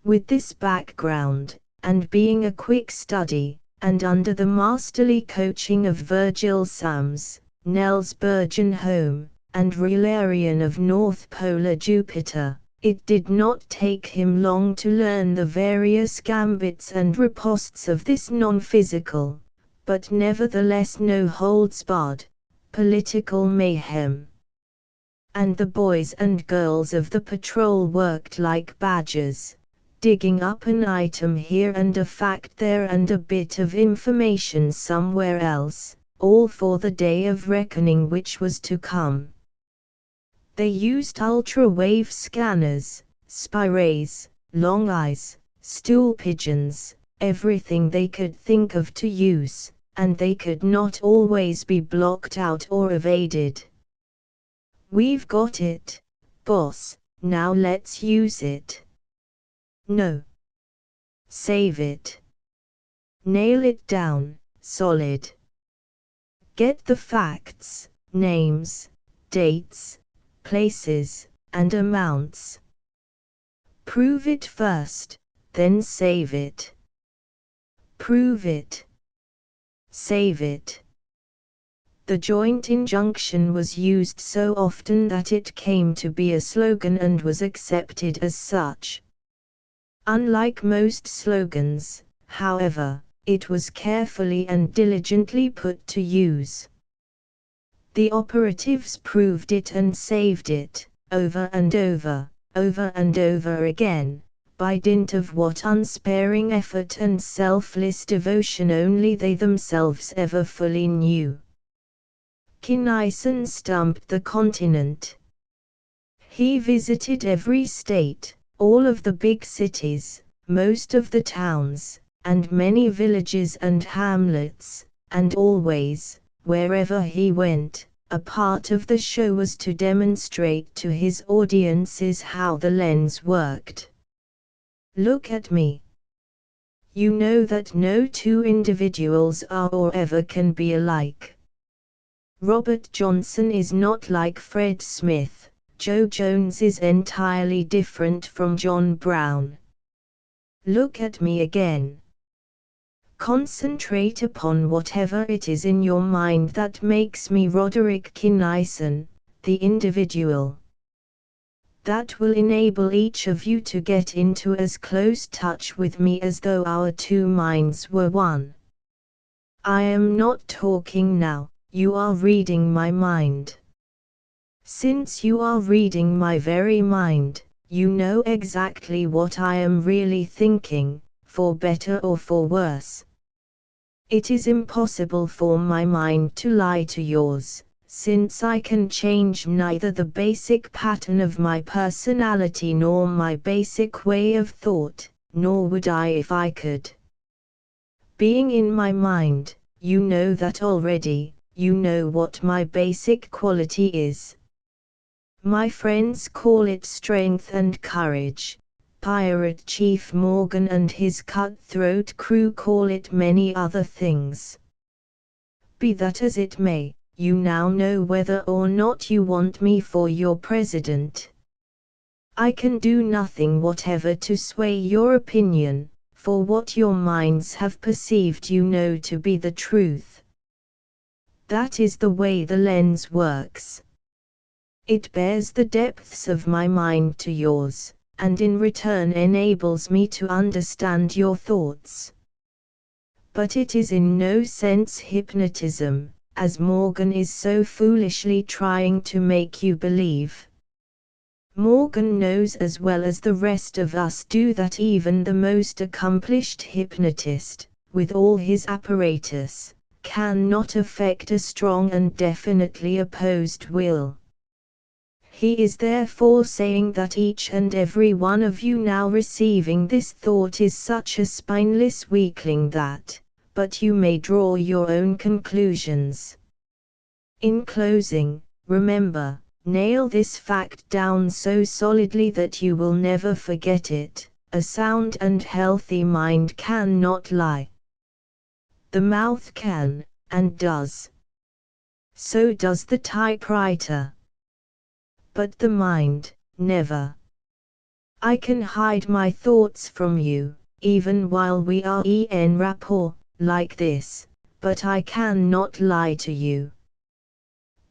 With this background, and being a quick study, and under the masterly coaching of Virgil Sams, Nels Bergenholm, and Relarian of North Polar Jupiter, it did not take him long to learn the various gambits and ripostes of this non-physical, but nevertheless no-holds-barred, political mayhem. And the boys and girls of the patrol worked like badgers, digging up an item here and a fact there and a bit of information somewhere else, all for the day of reckoning which was to come. They used ultra-wave scanners, spy rays, long eyes, stool pigeons, everything they could think of to use, and they could not always be blocked out or evaded. We've got it, boss, now let's use it. No. Save it. Nail it down, solid. Get the facts, names, dates, places, and amounts. Prove it first, then save it. Prove it. Save it. The joint injunction was used so often that it came to be a slogan and was accepted as such. Unlike most slogans, however, it was carefully and diligently put to use. The operatives proved it and saved it, over and over and over again, by dint of what unsparing effort and selfless devotion only they themselves ever fully knew. Kinison stumped the continent. He visited every state, all of the big cities, most of the towns, and many villages and hamlets, and always, wherever he went, a part of the show was to demonstrate to his audiences how the lens worked. Look at me. You know that no two individuals are or ever can be alike. Robert Johnson is not like Fred Smith, Joe Jones is entirely different from John Brown. Look at me again. Concentrate upon whatever it is in your mind that makes me Roderick Kinison, the individual. That will enable each of you to get into as close touch with me as though our two minds were one. I am not talking now, you are reading my mind. Since you are reading my very mind, you know exactly what I am really thinking, for better or for worse. It is impossible for my mind to lie to yours, since I can change neither the basic pattern of my personality nor my basic way of thought, nor would I if I could. Being in my mind, you know that already, you know what my basic quality is. My friends call it strength and courage. Pirate Chief Morgan and his cutthroat crew call it many other things. Be that as it may, you now know whether or not you want me for your president. I can do nothing whatever to sway your opinion, for what your minds have perceived you know to be the truth. That is the way the lens works. It bears the depths of my mind to yours, and in return enables me to understand your thoughts. But it is in no sense hypnotism, as Morgan is so foolishly trying to make you believe. Morgan knows as well as the rest of us do that even the most accomplished hypnotist, with all his apparatus, cannot affect a strong and definitely opposed will. He is therefore saying that each and every one of you now receiving this thought is such a spineless weakling that, but you may draw your own conclusions. In closing, remember, nail this fact down so solidly that you will never forget it: a sound and healthy mind cannot lie. The mouth can, and does. So does the typewriter. But the mind, never. I can hide my thoughts from you, even while we are en rapport, like this, but I cannot lie to you.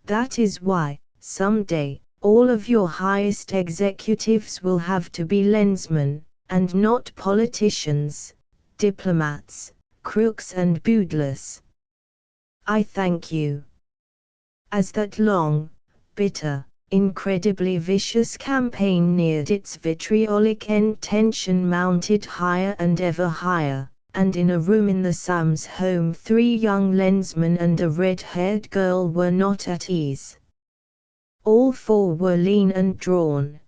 That is why, someday, all of your highest executives will have to be lensmen, and not politicians, diplomats, crooks and boodlers. I thank you. As that long, bitter, incredibly vicious campaign neared its vitriolic end, tension mounted higher and ever higher, and in a room in the Sam's home 3 young lensmen and a red-haired girl were not at ease. All 4 were lean and drawn.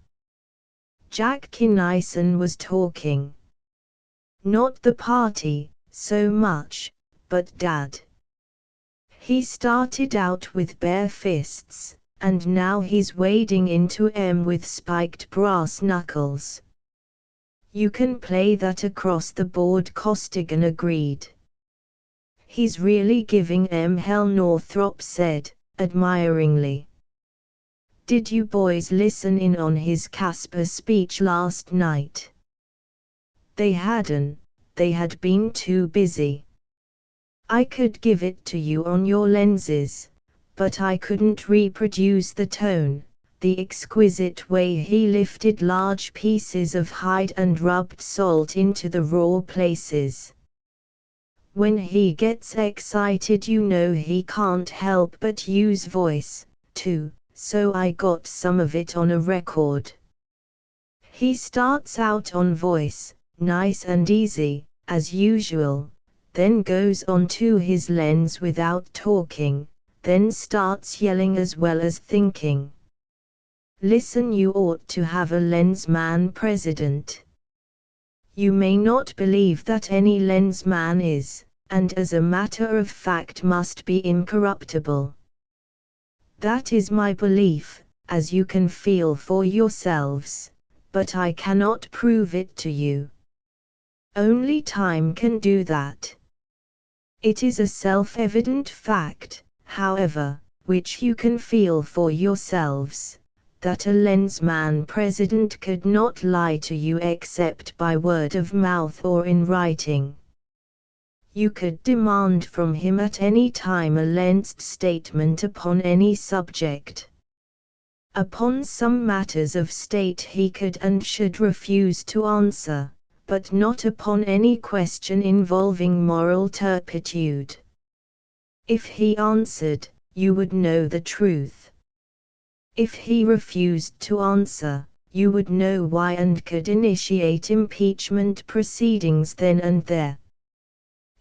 Jack Kinison was talking. Not the party, so much, but Dad. He started out with bare fists, and now he's wading into M with spiked brass knuckles. You can play that across the board, Costigan agreed. He's really giving M hell, Northrop said, admiringly. Did you boys listen in on his Casper speech last night? They hadn't, they had been too busy. I could give it to you on your lenses, but I couldn't reproduce the tone, the exquisite way he lifted large pieces of hide and rubbed salt into the raw places. When he gets excited, you know he can't help but use voice, too, so I got some of it on a record. He starts out on voice, nice and easy, as usual, then goes on to his lens without talking, then starts yelling as well as thinking. Listen, you ought to have a lensman president. You may not believe that any lensman is, and as a matter of fact must be incorruptible. That is my belief, as you can feel for yourselves, but I cannot prove it to you. Only time can do that. It is a self-evident fact, however, which you can feel for yourselves, that a lensman president could not lie to you except by word of mouth or in writing. You could demand from him at any time a Lensed statement upon any subject. Upon some matters of state he could and should refuse to answer, but not upon any question involving moral turpitude. If he answered, you would know the truth. If he refused to answer, you would know why and could initiate impeachment proceedings then and there.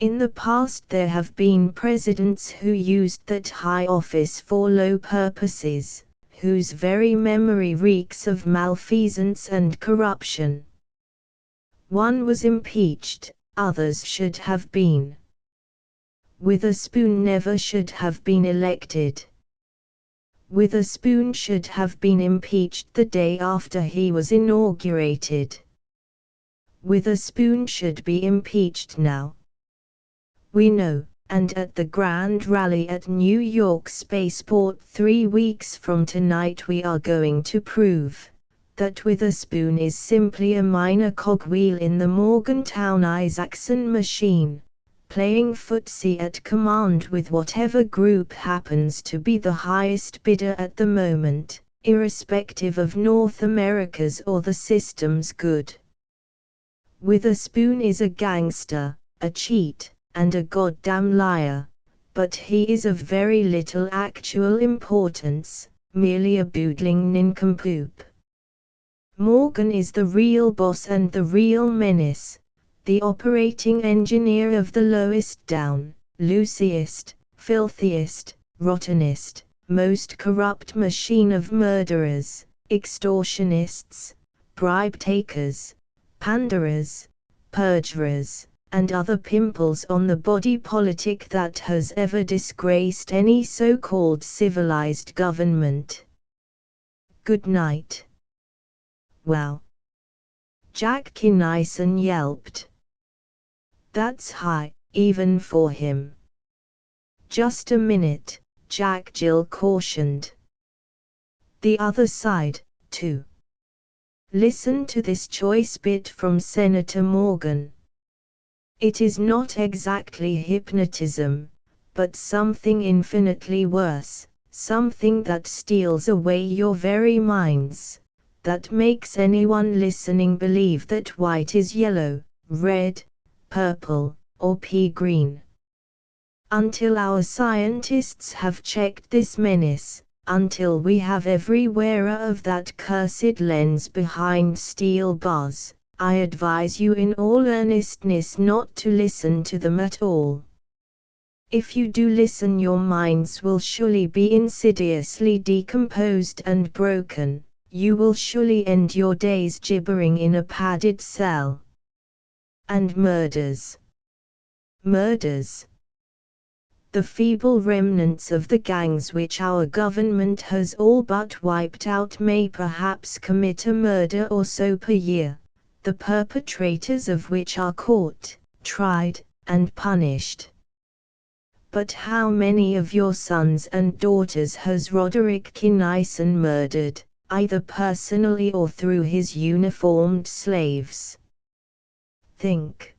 In the past there have been presidents who used that high office for low purposes, whose very memory reeks of malfeasance and corruption. One was impeached, others should have been. Witherspoon never should have been elected. Witherspoon should have been impeached the day after he was inaugurated. Witherspoon should be impeached now. We know, and at the grand rally at New York Spaceport 3 weeks from tonight we are going to prove that Witherspoon is simply a minor cogwheel in the Morgantown-Isaacson machine, playing footsie at command with whatever group happens to be the highest bidder at the moment, irrespective of North America's or the system's good. Witherspoon is a gangster, a cheat, and a goddamn liar, but he is of very little actual importance, merely a boodling nincompoop. Morgan is the real boss and the real menace, the operating engineer of the lowest down, loosiest, filthiest, rottenest, most corrupt machine of murderers, extortionists, bribe-takers, panderers, perjurers, and other pimples on the body politic that has ever disgraced any so-called civilized government. Good night. Well, Jack Kinison yelped. That's high, even for him. Just a minute, Jack Jill cautioned. The other side, too. Listen to this choice bit from Senator Morgan. It is not exactly hypnotism, but something infinitely worse, something that steals away your very minds, that makes anyone listening believe that white is yellow, red, purple, or pea green. Until our scientists have checked this menace, until we have every wearer of that cursed lens behind steel bars, I advise you in all earnestness not to listen to them at all. If you do listen, your minds will surely be insidiously decomposed and broken, you will surely end your days gibbering in a padded cell. And murders. Murders. The feeble remnants of the gangs which our government has all but wiped out may perhaps commit a murder or so per year, the perpetrators of which are caught, tried, and punished. But how many of your sons and daughters has Roderick Kinison murdered, either personally or through his uniformed slaves? Think.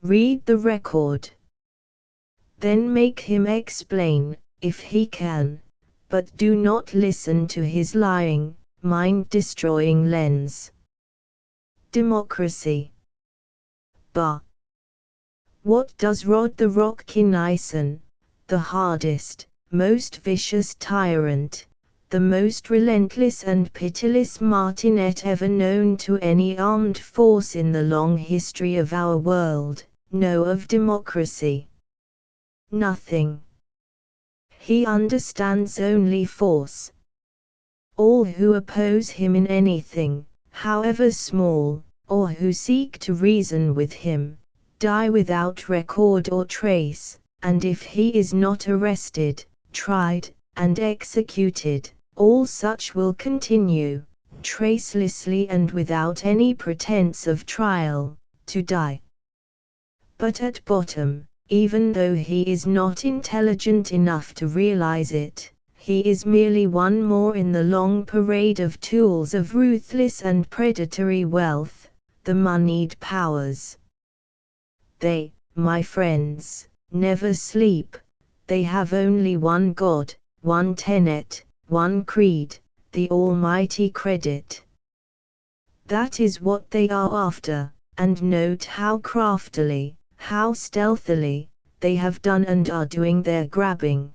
Read the record. Then make him explain, if he can, but do not listen to his lying, mind-destroying lens. Democracy. Bah! What does Rod the Rock Kinison, the hardest, most vicious tyrant, the most relentless and pitiless martinet ever known to any armed force in the long history of our world, know of democracy? Nothing. He understands only force. All who oppose him in anything, however small, or who seek to reason with him, die without record or trace, and if he is not arrested, tried, and executed, all such will continue, tracelessly and without any pretense of trial, to die. But at bottom, even though he is not intelligent enough to realize it, he is merely one more in the long parade of tools of ruthless and predatory wealth, the moneyed powers. They, my friends, never sleep. They have only one God, one tenet, one creed, the almighty credit. That is what they are after, and note how craftily, how stealthily, they have done and are doing their grabbing.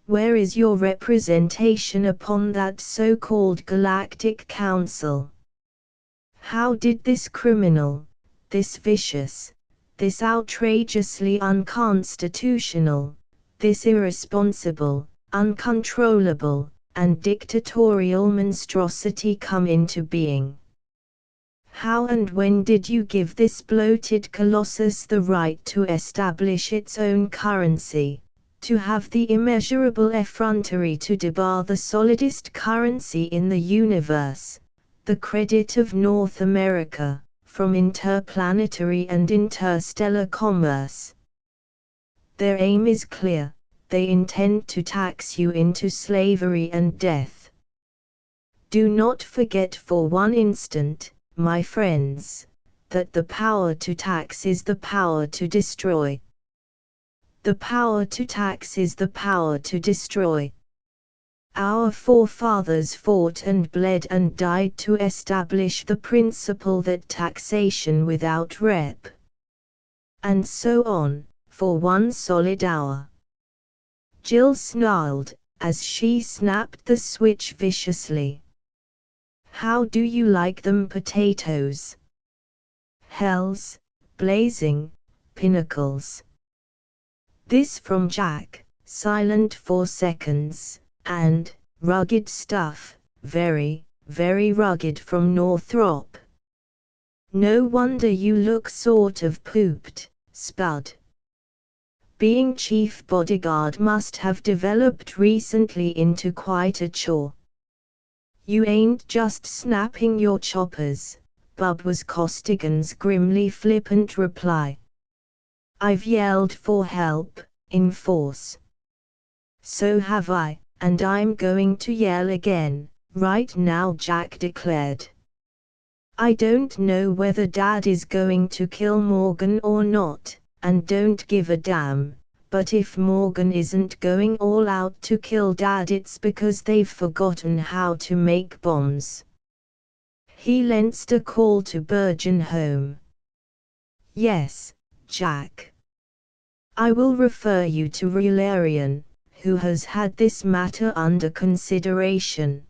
Where is your representation upon that so-called Galactic Council? How did this criminal, this vicious, this outrageously unconstitutional, this irresponsible, uncontrollable, and dictatorial monstrosity come into being? How and when did you give this bloated colossus the right to establish its own currency, to have the immeasurable effrontery to debar the solidest currency in the universe, the credit of North America, from interplanetary and interstellar commerce? Their aim is clear: they intend to tax you into slavery and death. Do not forget for one instant, my friends, that the power to tax is the power to destroy. The power to tax is the power to destroy. Our forefathers fought and bled and died to establish the principle that taxation without rep. And so on, for one solid hour. Jill snarled, as she snapped the switch viciously. How do you like them potatoes? Hells, blazing, pinnacles. This from Jack, silent for seconds, and, rugged stuff, very, very rugged from Northrop. No wonder you look sort of pooped, Spud. Being chief bodyguard must have developed recently into quite a chore. You ain't just snapping your choppers, Bub, was Costigan's grimly flippant reply. I've yelled for help, in force. So have I, and I'm going to yell again, right now, Jack declared. I don't know whether Dad is going to kill Morgan or not, and don't give a damn, but if Morgan isn't going all out to kill Dad, it's because they've forgotten how to make bombs. He lensed a call to Burgeon home. Yes, Jack. I will refer you to Relarian, who has had this matter under consideration.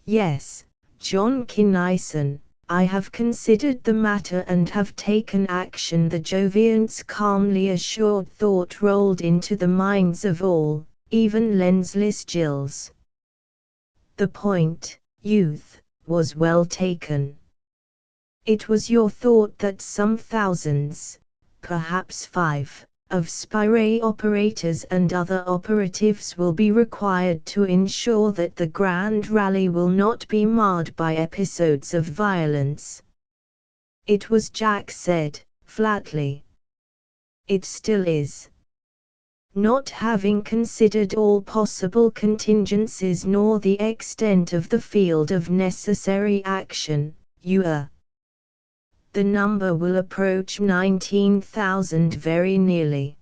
Yes, John Kinnison, I have considered the matter and have taken action. The Jovian's calmly assured thought rolled into the minds of all, even lensless Jills. The point, youth, was well taken. It was your thought that some thousands, perhaps 5, of spy operators and other operatives will be required to ensure that the Grand Rally will not be marred by episodes of violence. It was, Jack said, flatly. It still is. Not having considered all possible contingencies nor the extent of the field of necessary action, you are. The number will approach 19,000 very nearly.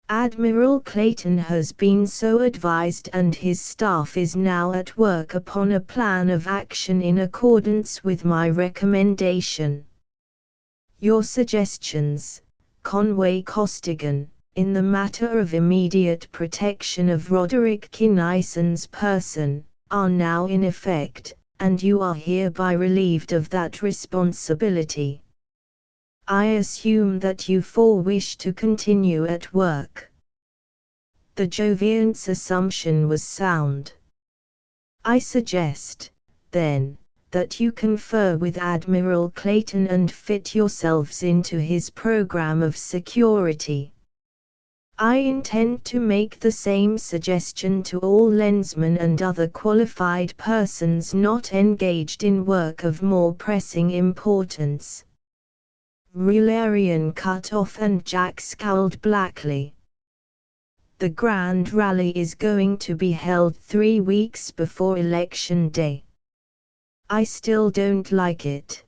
Admiral Clayton has been so advised and his staff is now at work upon a plan of action in accordance with my recommendation. Your suggestions, Conway Costigan, in the matter of immediate protection of Roderick Kinnison's person, are now in effect, and you are hereby relieved of that responsibility. I assume that you four wish to continue at work. The Jovian's assumption was sound. I suggest, then, that you confer with Admiral Clayton and fit yourselves into his program of security. I intend to make the same suggestion to all Lensmen and other qualified persons not engaged in work of more pressing importance. Relarian cut off and Jack scowled blackly. The Grand Rally is going to be held 3 weeks before Election Day. I still don't like it.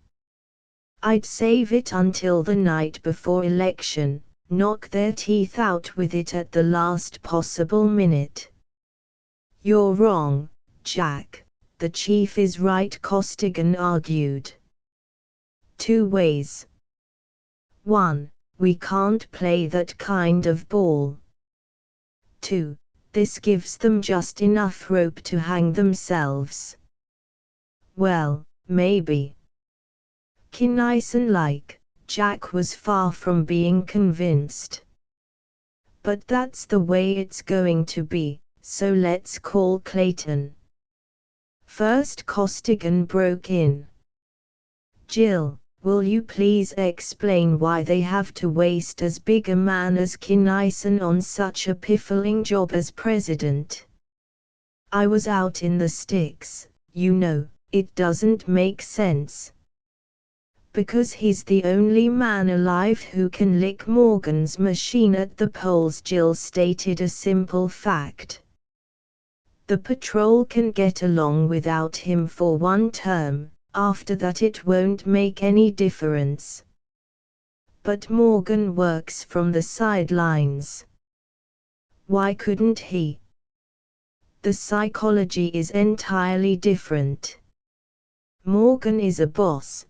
I'd save it until the night before election, knock their teeth out with it at the last possible minute. You're wrong, Jack, the chief is right, Costigan argued. Two ways. 1. We can't play that kind of ball. 2. This gives them just enough rope to hang themselves. Well, maybe. Kinison-like, Jack was far from being convinced. But that's the way it's going to be, so let's call Clayton. First Costigan broke in. Jill, will you please explain why they have to waste as big a man as Kinison on such a piffling job as president? I was out in the sticks, you know, it doesn't make sense. Because he's the only man alive who can lick Morgan's machine at the polls, Jill stated a simple fact. The patrol can get along without him for one term, after that it won't make any difference. But Morgan works from the sidelines. Why couldn't he? The psychology is entirely different. Morgan is a boss.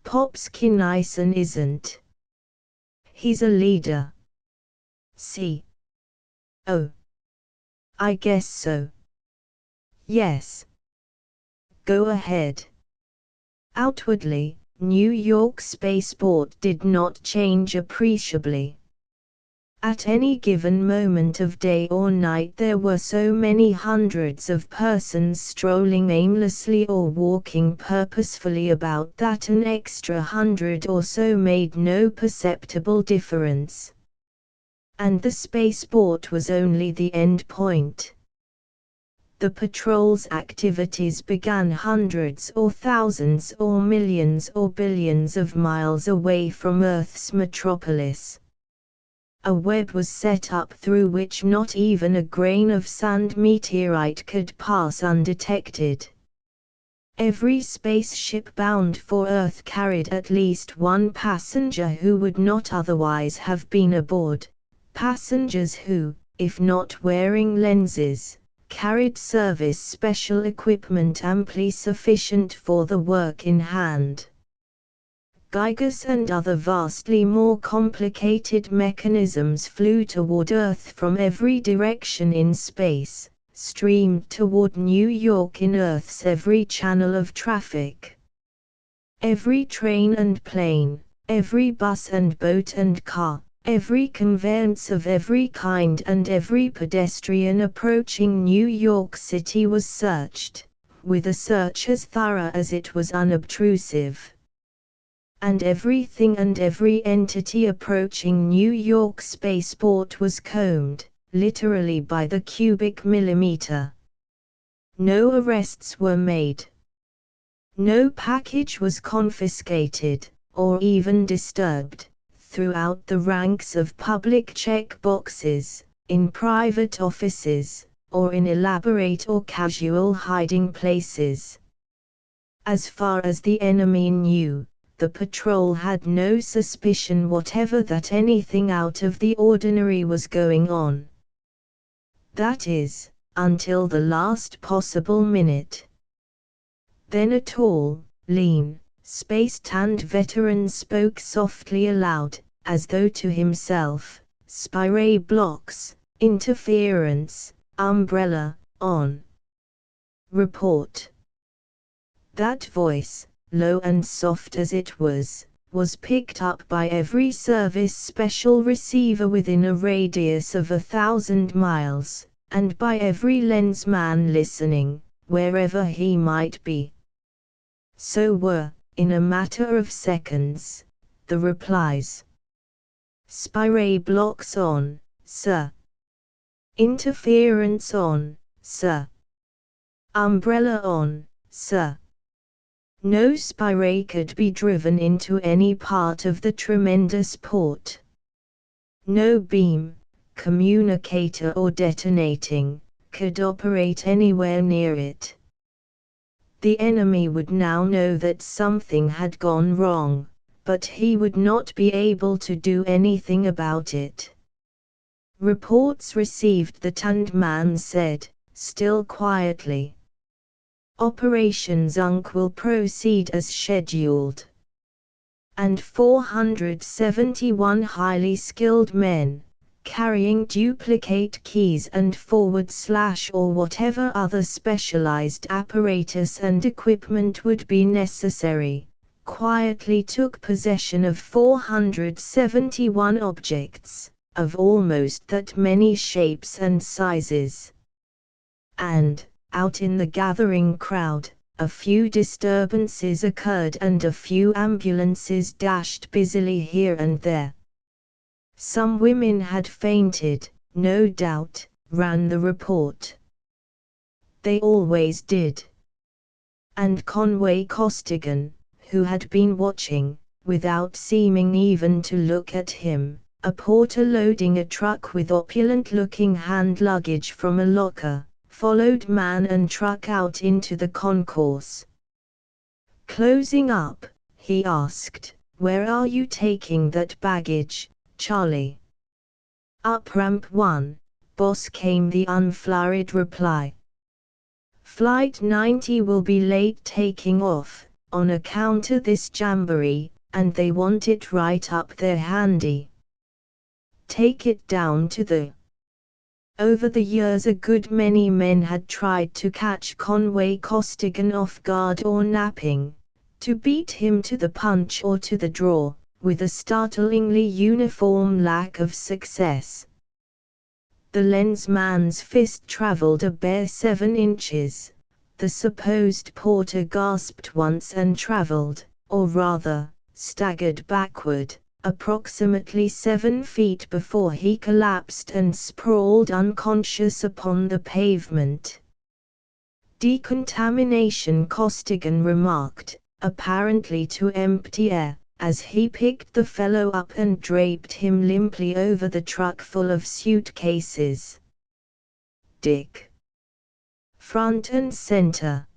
Pops Kinison isn't. He's a leader. See? Oh. I guess so. Yes. Go ahead. Outwardly, New York spaceport did not change appreciably. At any given moment of day or night there were so many hundreds of persons strolling aimlessly or walking purposefully about that an extra 100 or so made no perceptible difference. And the spaceport was only the end point. The patrol's activities began hundreds or thousands or millions or billions of miles away from Earth's metropolis. A web was set up through which not even a grain of sand meteorite could pass undetected. Every spaceship bound for Earth carried at least one passenger who would not otherwise have been aboard, passengers who, if not wearing lenses, carried service special equipment amply sufficient for the work in hand. Geigers and other vastly more complicated mechanisms flew toward Earth from every direction in space, streamed toward New York in Earth's every channel of traffic. Every train and plane, every bus and boat and car, every conveyance of every kind and every pedestrian approaching New York City was searched, with a search as thorough as it was unobtrusive. And everything and every entity approaching New York spaceport was combed, literally by the cubic millimeter. No arrests were made. No package was confiscated, or even disturbed, throughout the ranks of public check boxes, in private offices, or in elaborate or casual hiding places. As far as the enemy knew, the patrol had no suspicion whatever that anything out of the ordinary was going on. That is, until the last possible minute. Then a tall, lean, space-tanned veteran spoke softly aloud, as though to himself, "Spire blocks, interference, umbrella, on. Report." That voice, low and soft as it was picked up by every service special receiver within a radius of 1,000 miles, and by every lensman listening, wherever he might be. So were, in a matter of seconds, the replies. "Spire blocks on, sir." "Interference on, sir." "Umbrella on, sir." No spire could be driven into any part of the tremendous port. No beam, communicator or detonating, could operate anywhere near it. The enemy would now know that something had gone wrong, but he would not be able to do anything about it. Reports received, the tanned man said, still quietly. Operation Zunk will proceed as scheduled. And 471 highly skilled men, carrying duplicate keys and forward slash or whatever other specialized apparatus and equipment would be necessary, quietly took possession of 471 objects, of almost that many shapes and sizes. And, out in the gathering crowd, a few disturbances occurred and a few ambulances dashed busily here and there. Some women had fainted, no doubt, ran the report. They always did. And Conway Costigan, who had been watching, without seeming even to look at him, a porter loading a truck with opulent-looking hand luggage from a locker, followed man and truck out into the concourse. Closing up, he asked, "Where are you taking that baggage, Charlie?" "Up ramp 1, boss," came the unflurried reply. "Flight 90 will be late taking off, on account of this jamboree, and they want it right up there handy. Take it down to the..." Over the years a good many men had tried to catch Conway Costigan off guard or napping, to beat him to the punch or to the draw, with a startlingly uniform lack of success. The lensman's fist traveled a bare 7 inches. The supposed porter gasped once and traveled, or rather, staggered backward, approximately 7 feet before he collapsed and sprawled unconscious upon the pavement. "Decontamination," Costigan remarked, apparently to empty air, as he picked the fellow up and draped him limply over the truck full of suitcases. "Dick. Front and center.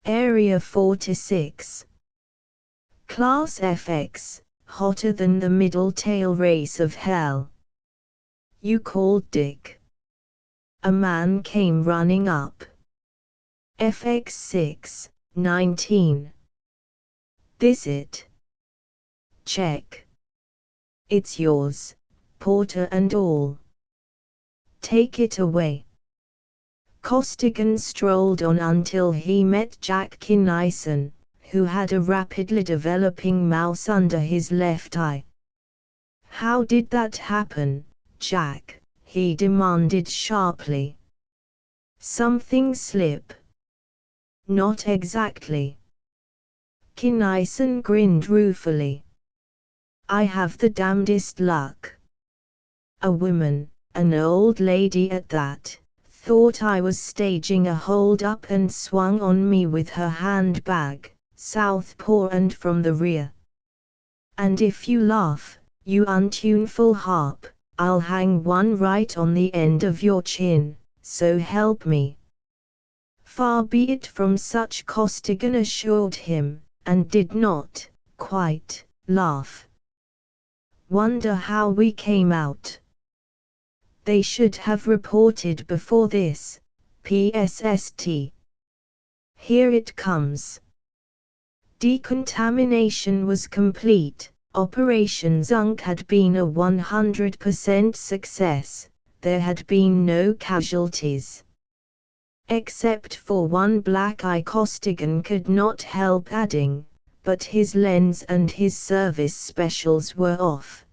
Area 46. Class FX, hotter than the middle tail race of hell." "You called Dick?" A man came running up. "FX6, 19. This it?" "Check. It's yours, porter and all. Take it away." Costigan strolled on until he met Jack Kinison, who had a rapidly developing mouse under his left eye. "How did that happen, Jack?" he demanded sharply. "Something slip?" "Not exactly." Kinison grinned ruefully. "I have the damnedest luck. A woman, an old lady at that, thought I was staging a hold-up and swung on me with her handbag, southpaw and from the rear. And if you laugh, you untuneful harp, I'll hang one right on the end of your chin, so help me." "Far be it from such," Costigan assured him, and did not, quite, laugh. "Wonder how we came out. They should have reported before this, PSST. Here it comes." Decontamination was complete. Operation Zunk had been a 100% success. There had been no casualties. Except for one black eye, Costigan could not help adding, but his lens and his service specials were off.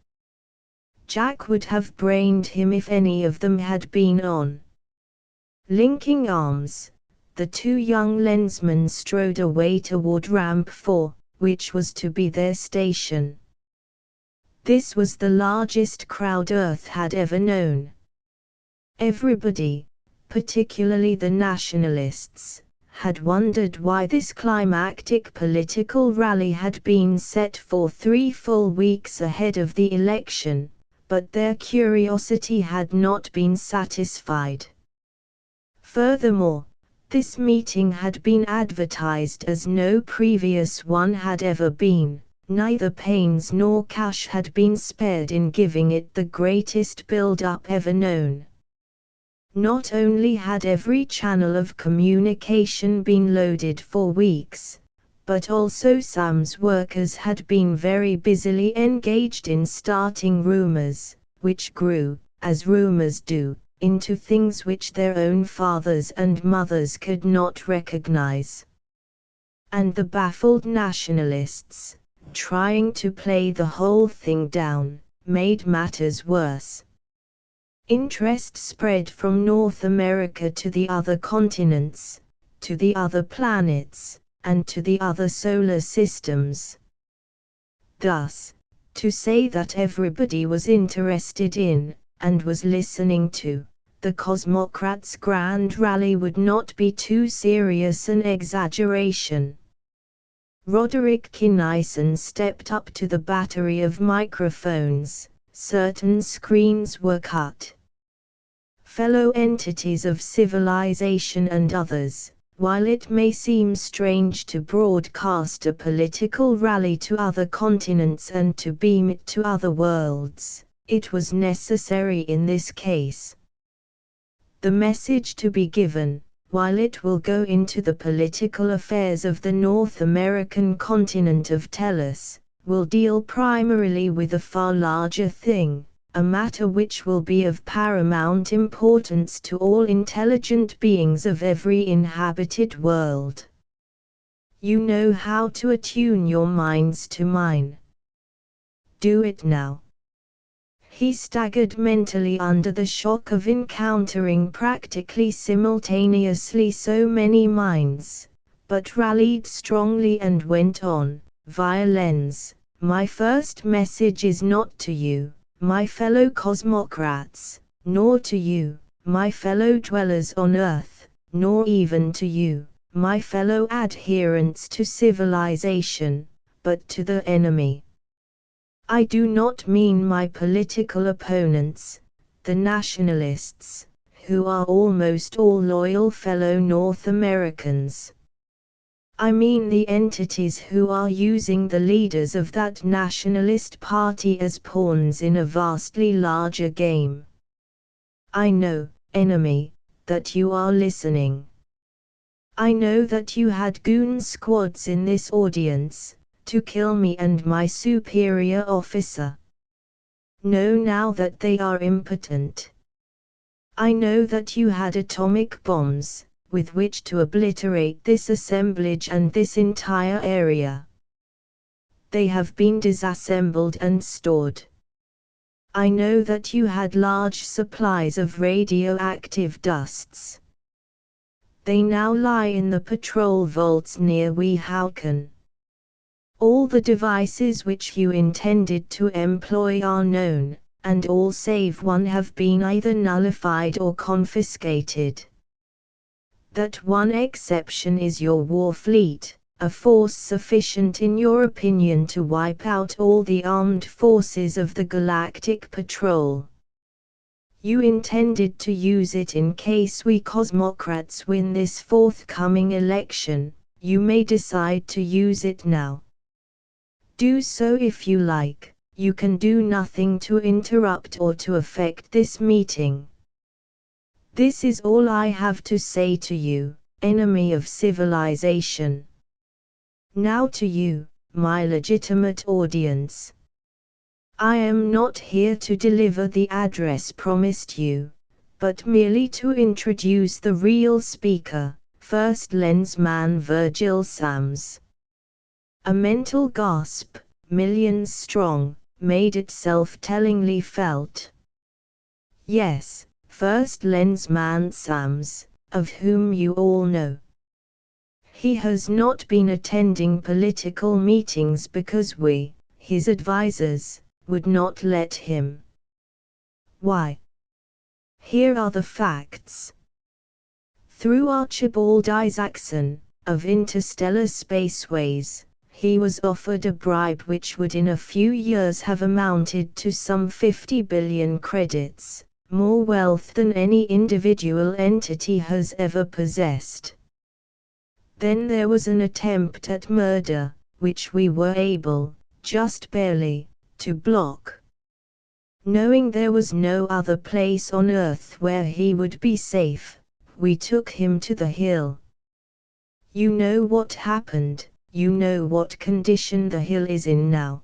Jack would have brained him if any of them had been on. Linking arms, the 2 young lensmen strode away toward Ramp 4, which was to be their station. This was the largest crowd Earth had ever known. Everybody, particularly the nationalists, had wondered why this climactic political rally had been set for 3 full weeks ahead of the election, but their curiosity had not been satisfied. Furthermore, This meeting had been advertised as no previous one had ever been. Neither pains nor cash had been spared in giving it the greatest build-up ever known. Not only had every channel of communication been loaded for weeks, but also Sam's workers had been very busily engaged in starting rumors, which grew, as rumors do, into things which their own fathers and mothers could not recognize. And the baffled nationalists, trying to play the whole thing down, made matters worse. Interest spread from North America to the other continents, to the other planets, and to the other solar systems. Thus, to say that everybody was interested in, and was listening to, the Cosmocrats' grand rally would not be too serious an exaggeration. Roderick Kinison stepped up to the battery of microphones. Certain screens were cut. Fellow entities of civilization and others, while it may seem strange to broadcast a political rally to other continents and to beam it to other worlds, it was necessary in this case. The message to be given, while it will go into the political affairs of the North American continent of Tellus, will deal primarily with a far larger thing, a matter which will be of paramount importance to all intelligent beings of every inhabited world. You know how to attune your minds to mine. Do it now. He staggered mentally under the shock of encountering practically simultaneously so many minds, but rallied strongly and went on, via Lens, my first message is not to you, my fellow cosmocrats, nor to you, my fellow dwellers on Earth, nor even to you, my fellow adherents to civilization, but to the enemy. I do not mean my political opponents, the nationalists, who are almost all loyal fellow North Americans. I mean the entities who are using the leaders of that nationalist party as pawns in a vastly larger game. I know, enemy, that you are listening. I know that you had goon squads in this audience, to kill me and my superior officer. Know now that they are impotent. I know that you had atomic bombs, with which to obliterate this assemblage and this entire area. They have been disassembled and stored. I know that you had large supplies of radioactive dusts. They now lie in the patrol vaults near Weehawken. All the devices which you intended to employ are known, and all save one have been either nullified or confiscated. That one exception is your war fleet, a force sufficient in your opinion to wipe out all the armed forces of the Galactic Patrol. You intended to use it in case we Cosmocrats win this forthcoming election. You may decide to use it now. Do so if you like. You can do nothing to interrupt or to affect this meeting. This is all I have to say to you, enemy of civilization. Now to you, my legitimate audience. I am not here to deliver the address promised you, but merely to introduce the real speaker, first Lensman Virgil Sams. A mental gasp, millions strong, made itself tellingly felt. Yes, first Lensman Sams, of whom you all know. He has not been attending political meetings because we, his advisors, would not let him. Why? Here are the facts. Through Archibald Isaacson, of Interstellar Spaceways, he was offered a bribe which would in a few years have amounted to some 50 billion credits, more wealth than any individual entity has ever possessed. Then there was an attempt at murder, which we were able, just barely, to block. Knowing there was no other place on earth where he would be safe, we took him to the hill. You know what happened, you know what condition the hill is in now.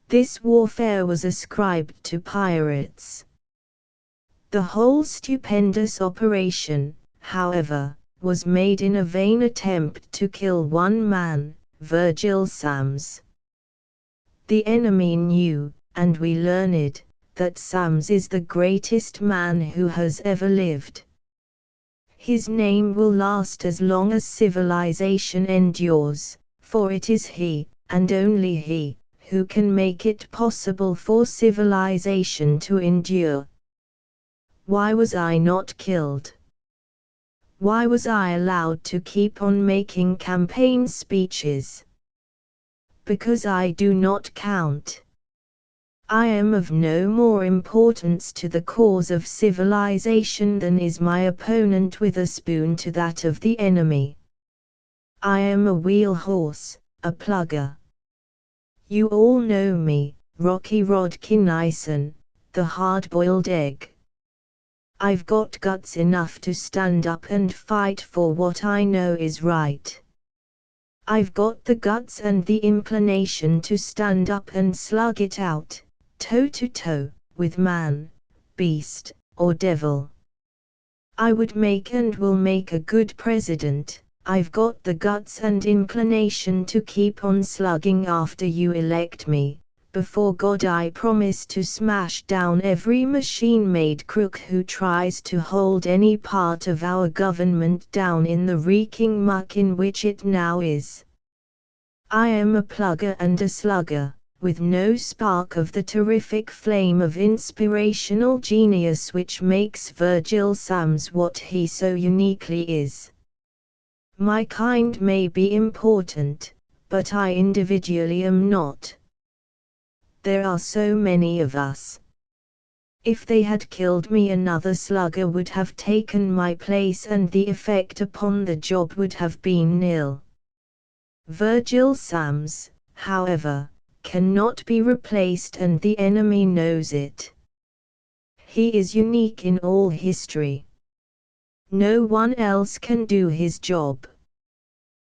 This warfare was ascribed to pirates. The whole stupendous operation, however, was made in a vain attempt to kill one man, Virgil Sams. The enemy knew, and we learned, that Sams is the greatest man who has ever lived. His name will last as long as civilization endures, for it is he, and only he, who can make it possible for civilization to endure. Why was I not killed? Why was I allowed to keep on making campaign speeches? Because I do not count. I am of no more importance to the cause of civilization than is my opponent with a spoon to that of the enemy. I am a wheel horse, a plugger. You all know me, Rocky Rod Kinison, the hard-boiled egg. I've got guts enough to stand up and fight for what I know is right. I've got the guts and the inclination to stand up and slug it out, toe to toe, with man, beast, or devil. I would make and will make a good president. I've got the guts and inclination to keep on slugging after you elect me. Before God I promise to smash down every machine-made crook who tries to hold any part of our government down in the reeking muck in which it now is. I am a plugger and a slugger, with no spark of the terrific flame of inspirational genius which makes Virgil Sams what he so uniquely is. My kind may be important, but I individually am not. There are so many of us. If they had killed me, another slugger would have taken my place and the effect upon the job would have been nil. Virgil Sams, however, cannot be replaced, and the enemy knows it. He is unique in all history. No one else can do his job.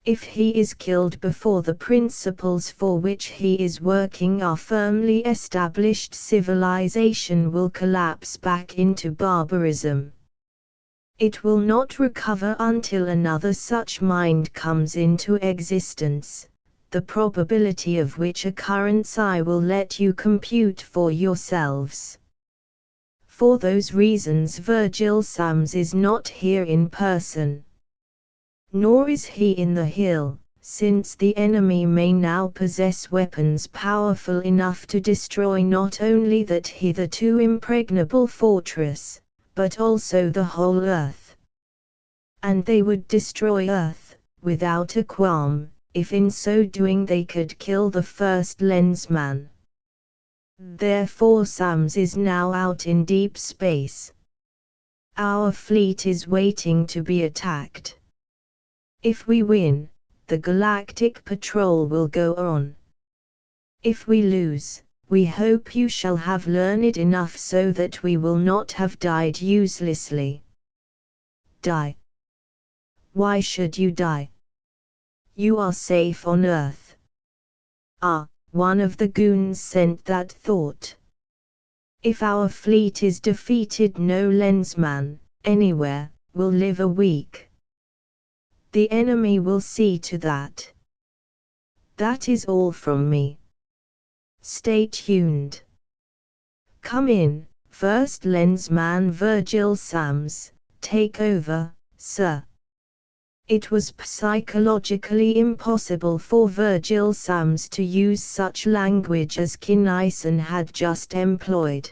If he is killed before the principles for which he is working are firmly established, civilization will collapse back into barbarism. It will not recover until another such mind comes into existence, the probability of which occurrence I will let you compute for yourselves. For those reasons Virgil Sams is not here in person. Nor is he in the hill, since the enemy may now possess weapons powerful enough to destroy not only that hitherto impregnable fortress, but also the whole earth. And they would destroy earth, without a qualm, if in so doing they could kill the first Lensman. Therefore Sams is now out in deep space. Our fleet is waiting to be attacked. If we win, the galactic patrol will go on. If we lose, we hope you shall have learned enough so that we will not have died uselessly. Die. Why should you die? You are safe on Earth. Ah, one of the goons sent that thought. If our fleet is defeated, no Lensman, anywhere, will live a week. The enemy will see to that. That is all from me. Stay tuned. Come in, First Lensman Virgil Sams, take over, sir. It was psychologically impossible for Virgil Sams to use such language as Kinison had just employed.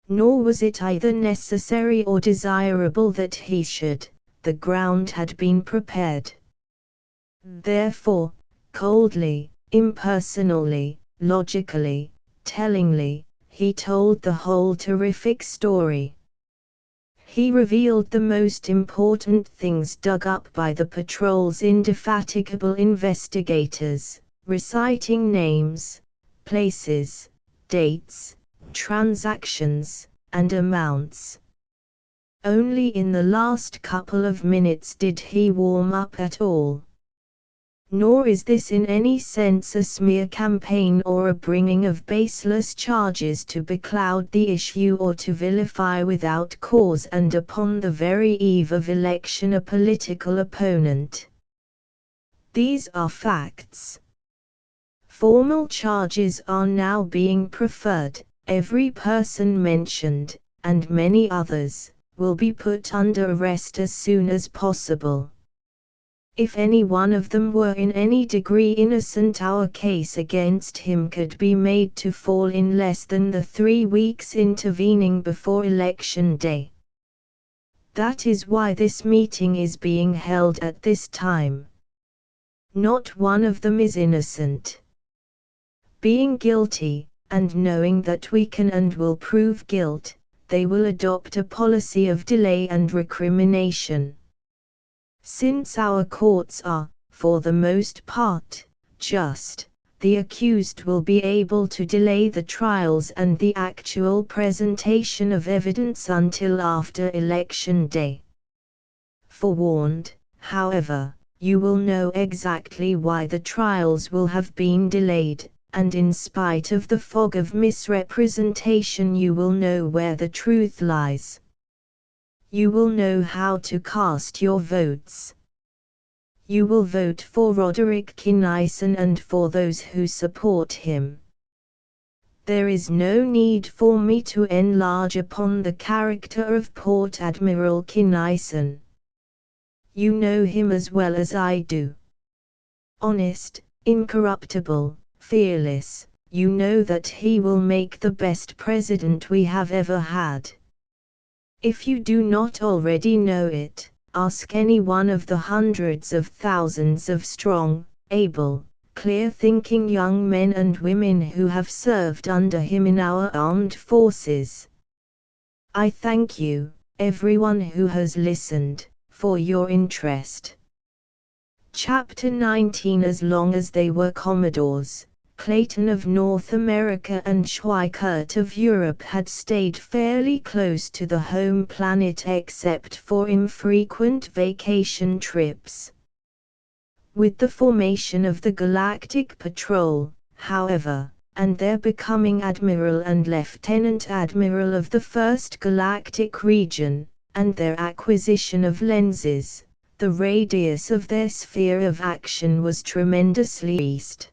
Nor was it either necessary or desirable that he should. The ground had been prepared. Therefore, coldly, impersonally, logically, tellingly, he told the whole terrific story. He revealed the most important things dug up by the patrol's indefatigable investigators, reciting names, places, dates, transactions, and amounts. Only in the last couple of minutes did he warm up at all. Nor is this in any sense a smear campaign or a bringing of baseless charges to becloud the issue or to vilify without cause and upon the very eve of election a political opponent. These are facts. Formal charges are now being preferred. Every person mentioned, and many others, will be put under arrest as soon as possible. If any one of them were in any degree innocent, our case against him could be made to fall in less than the 3 weeks intervening before Election Day. That is why this meeting is being held at this time. Not one of them is innocent. Being guilty, and knowing that we can and will prove guilt, they will adopt a policy of delay and recrimination. Since our courts are, for the most part, just, the accused will be able to delay the trials and the actual presentation of evidence until after Election Day. Forewarned, however, you will know exactly why the trials will have been delayed, and in spite of the fog of misrepresentation you will know where the truth lies. You will know how to cast your votes. You will vote for Roderick Kinaisen and for those who support him. There is no need for me to enlarge upon the character of Port Admiral Kinaisen. You know him as well as I do. Honest, incorruptible, fearless, you know that he will make the best president we have ever had. If you do not already know it, ask any one of the hundreds of thousands of strong, able, clear-thinking young men and women who have served under him in our armed forces. I thank you, everyone who has listened, for your interest. Chapter 19. As long as they were Commodores, Clayton of North America and Schweikert of Europe had stayed fairly close to the home planet except for infrequent vacation trips. With the formation of the Galactic Patrol, however, and their becoming Admiral and Lieutenant Admiral of the 1st Galactic Region, and their acquisition of lenses, the radius of their sphere of action was tremendously increased.